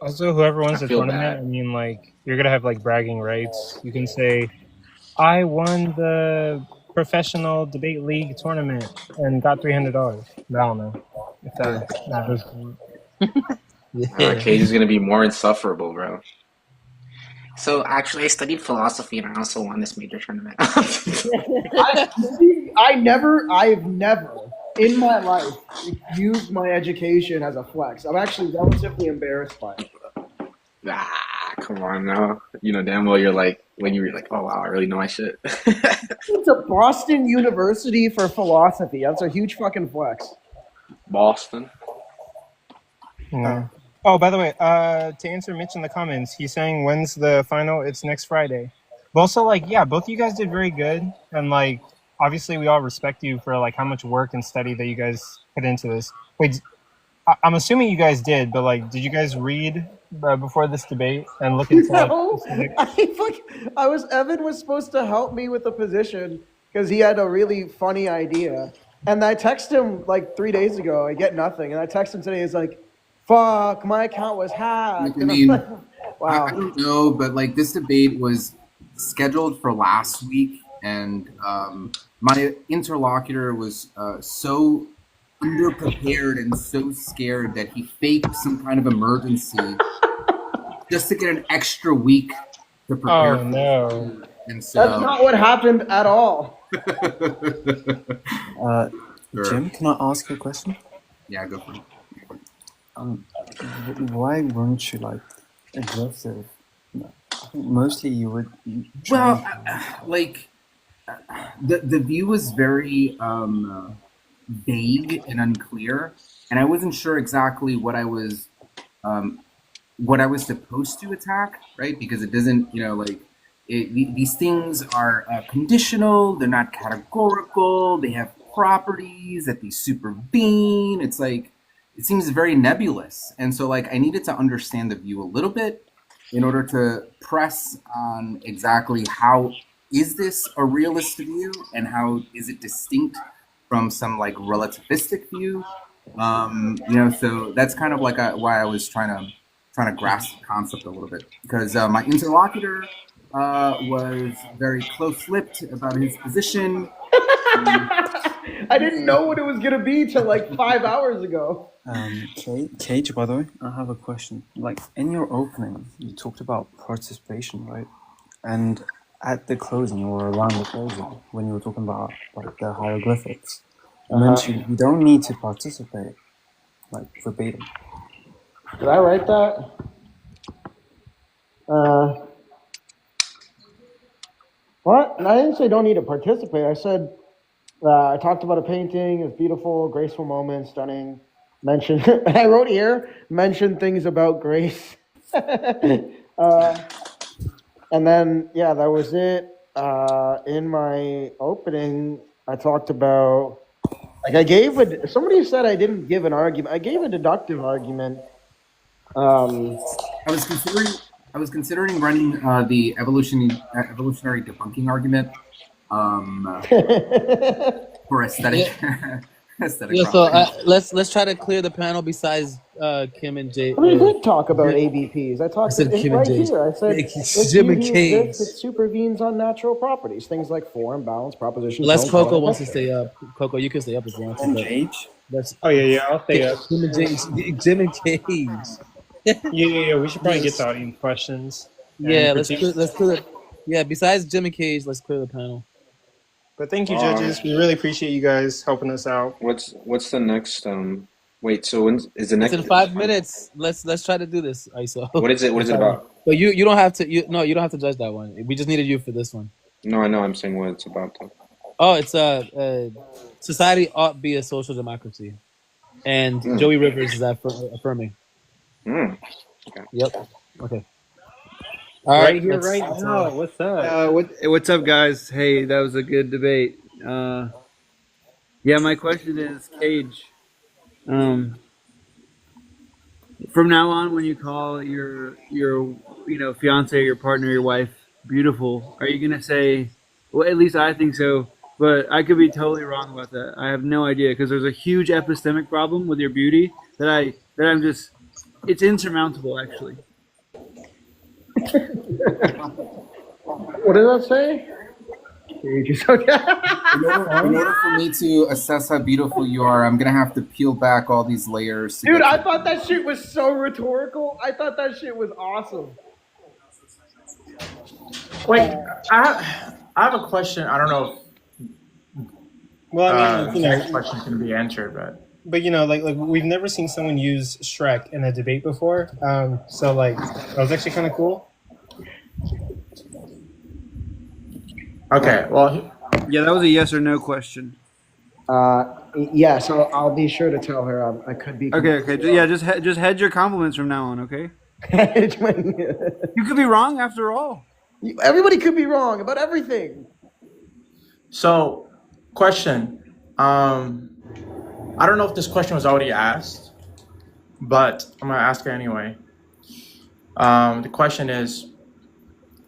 Also whoever wins I the feel tournament, bad. I mean, like you're gonna have like bragging rights. You can say, "I won the professional debate league tournament and got $300." But I don't know if that matters. Kayj is gonna be more insufferable, bro. So actually, I studied philosophy, and I also won this major tournament. I've never in my life used my education as a flex. I'm actually relatively embarrassed by it. Come on now. You know damn well you're like when you were like, oh wow, I really know my shit. It's a Boston University for philosophy. That's a huge fucking flex. Boston. Yeah. Oh, by the way, to answer Mitch in the comments, he's saying when's the final? It's next Friday. But also, like, yeah, both of you guys did very good, and like, obviously, we all respect you for like how much work and study that you guys put into this. Wait, I'm assuming you guys did, but like, did you guys read before this debate and look into? No, Evan was supposed to help me with the position because he had a really funny idea, and I texted him like 3 days ago. I get nothing, and I text him today. He's like, "Fuck, my account was hacked." I mean, wow. I don't know, but like this debate was scheduled for last week, and my interlocutor was so underprepared and so scared that he faked some kind of emergency just to get an extra week to prepare. Oh no! And so That's not what happened at all. Jim, can I ask you a question? Yeah, go for it. Why weren't you like aggressive? I think mostly you would. Well, like the view was very vague and unclear, and I wasn't sure exactly what I was supposed to attack, right? Because it doesn't, you know, like these things are conditional. They're not categorical. They have properties that they supervene. It's like it seems very nebulous, and so like I needed to understand the view a little bit in order to press on exactly how is this a realist view and how is it distinct from some like relativistic view. You know, so that's kind of like why I was trying to grasp the concept a little bit, because my interlocutor was very close-lipped about his position. I didn't know what it was gonna be till like 5 hours ago. Kayj, by the way, I have a question. Like in your opening, you talked about participation, right? And at the closing or around the closing, when you were talking about like the hieroglyphics, you mentioned you don't need to participate, like verbatim. Did I write that? What? I didn't say don't need to participate. I said I talked about a painting. It's beautiful, graceful moment, stunning. Mentioned. I wrote here. Mentioned things about grace. And then yeah, that was it. In my opening, I talked about Like somebody said I didn't give an argument. I gave a deductive argument. I was considering running the evolutionary debunking argument for aesthetic. Aesthetic Yeah, so properties. let's try to clear the panel. Besides Kim and Jay, We did talk about ABPs. I I talked said Kim and right Jay. here. I said if Jim and beauty Kayj. exists, it supervenes on natural properties, things like form, balance, proposition. Unless tone, color, Coco and wants to texture. stay up. Coco, you can stay up if you want to. And But Kayj. that's Oh yeah, I'll stay up. Jim and Jim and Kayj. Yeah. We should probably get to audience questions. Yeah, and let's critiques. clear the. Yeah, besides Jim and Kayj, let's clear the panel. But thank you, judges. We really appreciate you guys helping us out. What's the next? Wait. So when is the It's next? in 5 minutes. Let's try to do this, ISO. What is it? What is it about? But you don't have to. You don't have to judge that one. We just needed you for this one. No, I know. I'm saying what it's about. Though. Oh, it's society ought be a social democracy, and Joey Rivers is affirming. Okay. Yep. Okay. All right. Right here, right now. What's up? What's up, guys? Hey, that was a good debate. Yeah, my question is, Kayj. From now on, when you call your fiance, your partner, your wife beautiful, are you gonna say? Well, at least I think so, but I could be totally wrong about that. I have no idea because there's a huge epistemic problem with your beauty that I'm just. It's insurmountable, actually. What did that say? In order for me to assess how beautiful you are, I'm gonna have to peel back all these layers. Dude, I thought that shit was so rhetorical. I thought that shit was awesome. Wait, I have a question. I don't know if the next question can be answered, but like we've never seen someone use Shrek in a debate before. So like that was actually kind of cool. Okay, well, yeah, that was a yes or no question. Yeah, so I'll be sure to tell her I could be. Okay. Yeah, just hedge your compliments from now on, okay? You could be wrong after all. Everybody could be wrong about everything. So, question. I don't know if this question was already asked, but I'm gonna ask it anyway. The question is,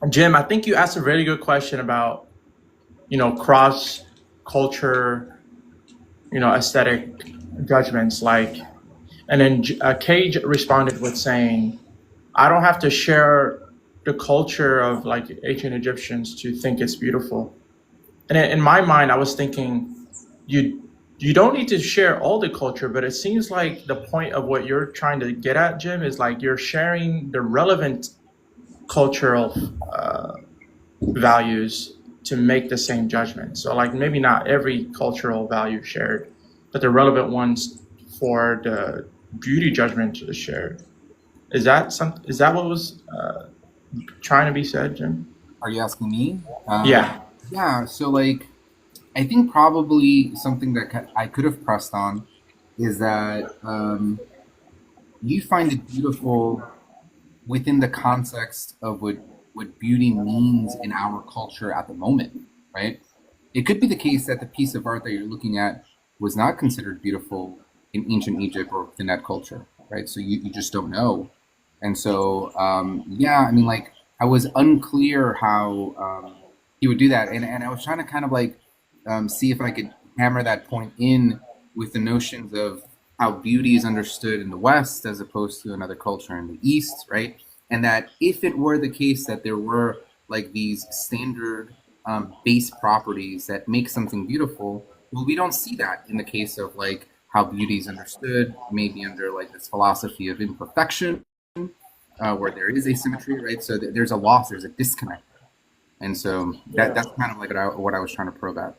Jim, I think you asked a really good question about, cross culture, aesthetic judgments, and then Kayj responded with saying, I don't have to share the culture of ancient Egyptians to think it's beautiful. And in my mind, I was thinking, you don't need to share all the culture, but it seems like the point of what you're trying to get at, Jim, is you're sharing the relevant cultural values to make the same judgment. So maybe not every cultural value shared, but the relevant ones for the beauty judgment is shared. Is that what was trying to be said, Jim? Are you asking me? Yeah. Yeah. So I think probably something that I could have pressed on is that you find it beautiful within the context of what beauty means in our culture at the moment, right? It could be the case that the piece of art that you're looking at was not considered beautiful in ancient Egypt or within that culture, right? So you just don't know. And so, I was unclear how he would do that. And I was trying to kind of see if I could hammer that point in with the notions of how beauty is understood in the West as opposed to another culture in the East, right? And that if it were the case that there were these standard base properties that make something beautiful, well, we don't see that in the case of how beauty is understood, maybe under this philosophy of imperfection, where there is asymmetry, right? So there's a loss, there's a disconnect. And so that's kind of what I was trying to probe at.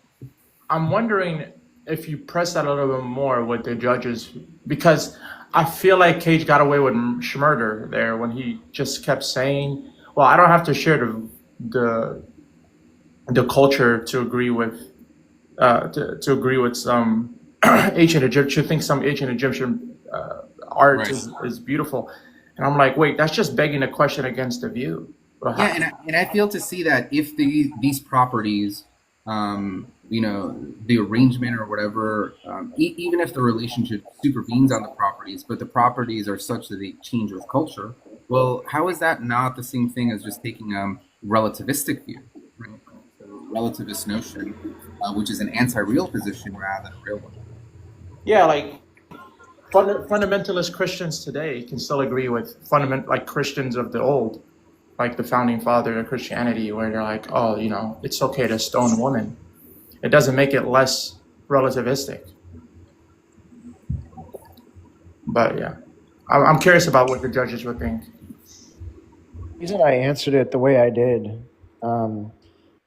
I'm wondering if you press that a little bit more with the judges, because I feel like Kayj got away with schmurder there when he just kept saying, well, I don't have to share the culture to agree with to agree with some ancient Egyptian, think some ancient Egyptian art Right. is beautiful. And I'm like, wait, that's just begging a question against the view. Yeah, and I feel to see that if these properties the arrangement or whatever, even if the relationship supervenes on the properties, but the properties are such that they change with culture, well, how is that not the same thing as just taking a relativistic view, right? So relativist notion, which is an anti-real position rather than a real one. Yeah, like fundamentalist Christians today can still agree with like Christians of the old, like the founding father of Christianity, where they're like, oh, it's okay to stone a woman. It doesn't make it less relativistic. But yeah, I'm curious about what the judges would think. The reason I answered it the way I did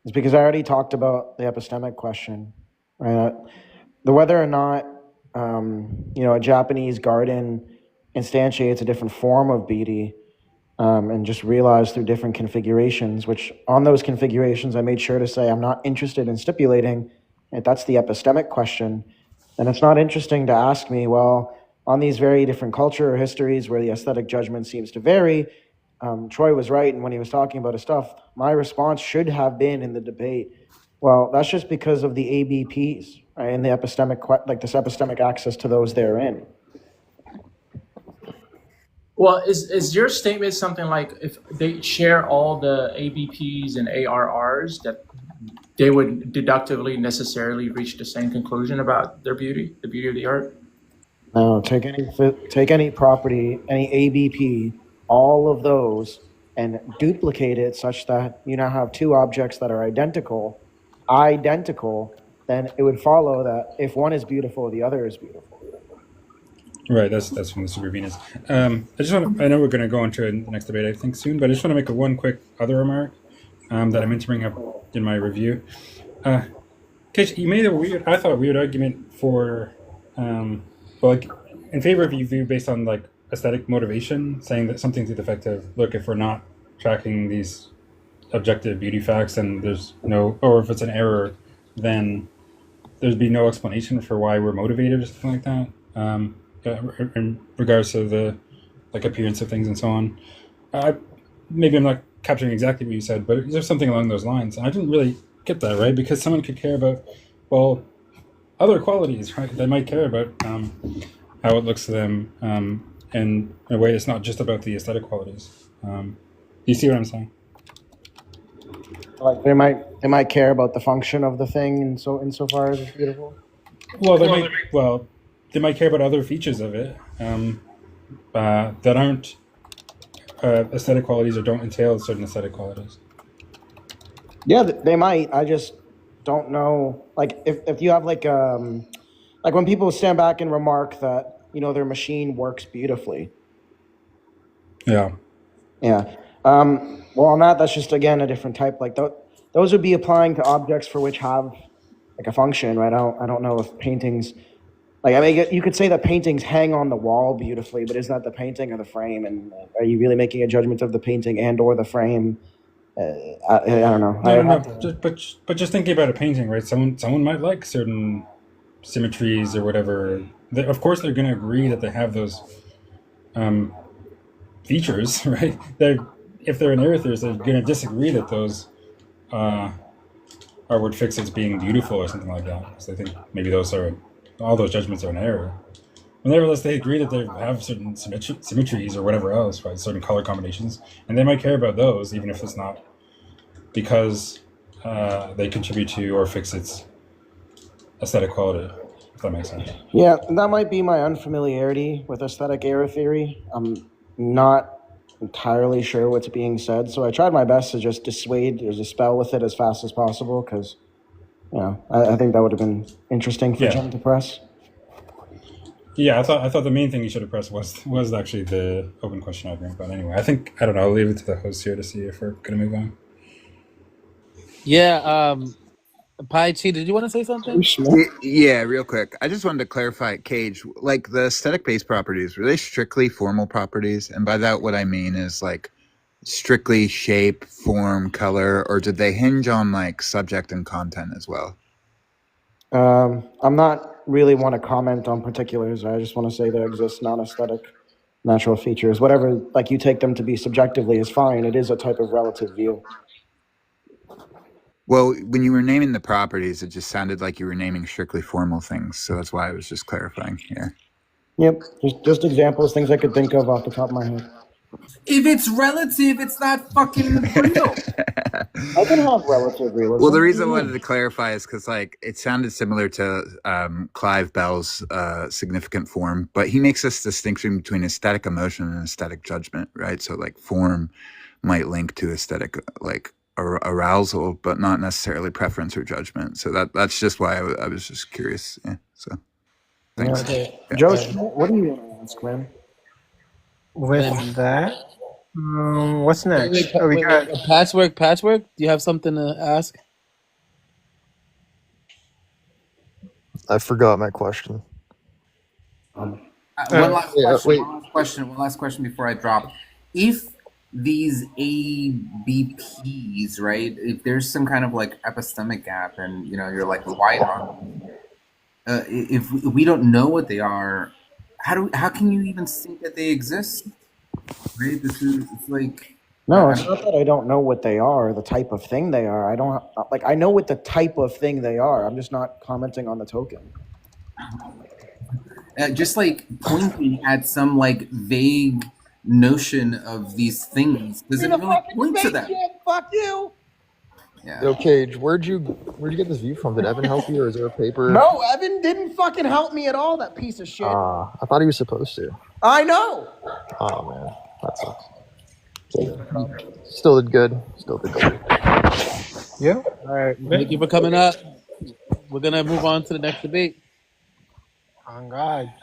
is because I already talked about the epistemic question, right? The whether or not a Japanese garden instantiates a different form of beauty, and just realized through different configurations, which on those configurations I made sure to say I'm not interested in stipulating if that's the epistemic question. And it's not interesting to ask me, well, on these very different culture or histories where the aesthetic judgment seems to vary, Troy was right, and when he was talking about his stuff, my response should have been in the debate, well, that's just because of the ABPs, right, and the epistemic, like this epistemic access to those therein. Well, is your statement something like if they share all the ABPs and ARRs that they would deductively necessarily reach the same conclusion about their beauty, the beauty of the art? No, take any property, any ABP, all of those, and duplicate it such that you now have two objects that are identical, then it would follow that if one is beautiful, the other is beautiful. Right, that's from the Super Venus. I know we're going to go into the next debate, I think, soon, but I just want to make one quick other remark that I meant to bring up in my review. Kayj, you made a weird argument for, in favor of your view based on like aesthetic motivation, saying that something to the effect of, look, if we're not tracking these objective beauty facts, then there's or if it's an error, then there'd be no explanation for why we're motivated or something like that. In regards to the appearance of things and so on. Maybe I'm not capturing exactly what you said, but there's something along those lines. I didn't really get that, right? Because someone could care about, other qualities, right? They might care about how it looks to them in a way that's not just about the aesthetic qualities. You see what I'm saying? Like they might care about the function of the thing, and insofar as it's beautiful. They might care about other features of it that aren't aesthetic qualities or don't entail certain aesthetic qualities. Yeah, they might. I just don't know. Like if you have like when people stand back and remark that their machine works beautifully. Yeah. Yeah. Well, on that's just again a different type. Like those would be applying to objects for which have like a function, right? I don't know if paintings. Like, I mean, you could say that paintings hang on the wall beautifully, but is that the painting or the frame? And are you really making a judgment of the painting and or the frame? I don't know. No. But just thinking about a painting, right? Someone might like certain symmetries or whatever. Of course, they're going to agree that they have those features, right? If they're an atheist, they're going to disagree that those are what fixes being beautiful or something like that. So I think maybe all those judgments are an error. But nevertheless, they agree that they have certain symmetries or whatever else, right? Certain color combinations, and they might care about those, even if it's not because they contribute to or fix its aesthetic quality. If that makes sense. Yeah, that might be my unfamiliarity with aesthetic error theory. I'm not entirely sure what's being said, so I tried my best to just dissuade or dispel with it as fast as possible because. I think that would have been interesting for Jim to press. Yeah, I thought the main thing you should have pressed was actually the open question argument. But anyway, I don't know. I'll leave it to the host here to see if we're going to move on. Yeah, Chi, did you want to say something? Yeah, real quick. I just wanted to clarify, Kayj, like the aesthetic-based properties, were they strictly formal properties? And by that, what I mean is like strictly shape, form, color, or did they hinge on like subject and content as well? I'm not really want to comment on particulars. I just want to say there exists non-aesthetic natural features. Whatever, like you take them to be subjectively is fine. It is a type of relative view. Well, when you were naming the properties, it just sounded like you were naming strictly formal things. So that's why I was just clarifying here. Yep, just examples, things I could think of off the top of my head. If it's relative, it's not fucking real. I can have relative realism. Well, the reason I wanted to clarify is because, like, it sounded similar to Clive Bell's significant form, but he makes this distinction between aesthetic emotion and aesthetic judgment, right? So, like, form might link to aesthetic, like, arousal, but not necessarily preference or judgment. So that's just why I was just curious. Yeah. So, thanks. Okay. Joe, what do you want to ask, man? With that, what's next? Wait, Patchwork. Do you have something to ask? I forgot my question. One last question before I drop. If these ABPs, right? If there's some kind of like epistemic gap, and you're like, why not? If we don't know what they are, how can you even think that they exist? Right? It's like. No, it's not that I don't know what they are, the type of thing they are. I know what the type of thing they are. I'm just not commenting on the token. Just like pointing at some like vague notion of these things doesn't really point to them. Fuck you. Yeah. Yo, Kayj, where'd you get this view from? Did Evan help you, or is there a paper? No, Evan didn't fucking help me at all. That piece of shit. I thought he was supposed to. I know. Oh man, that sucks. Still did good. Yeah. All right. Thank you for coming up. We're gonna move on to the next debate. On God.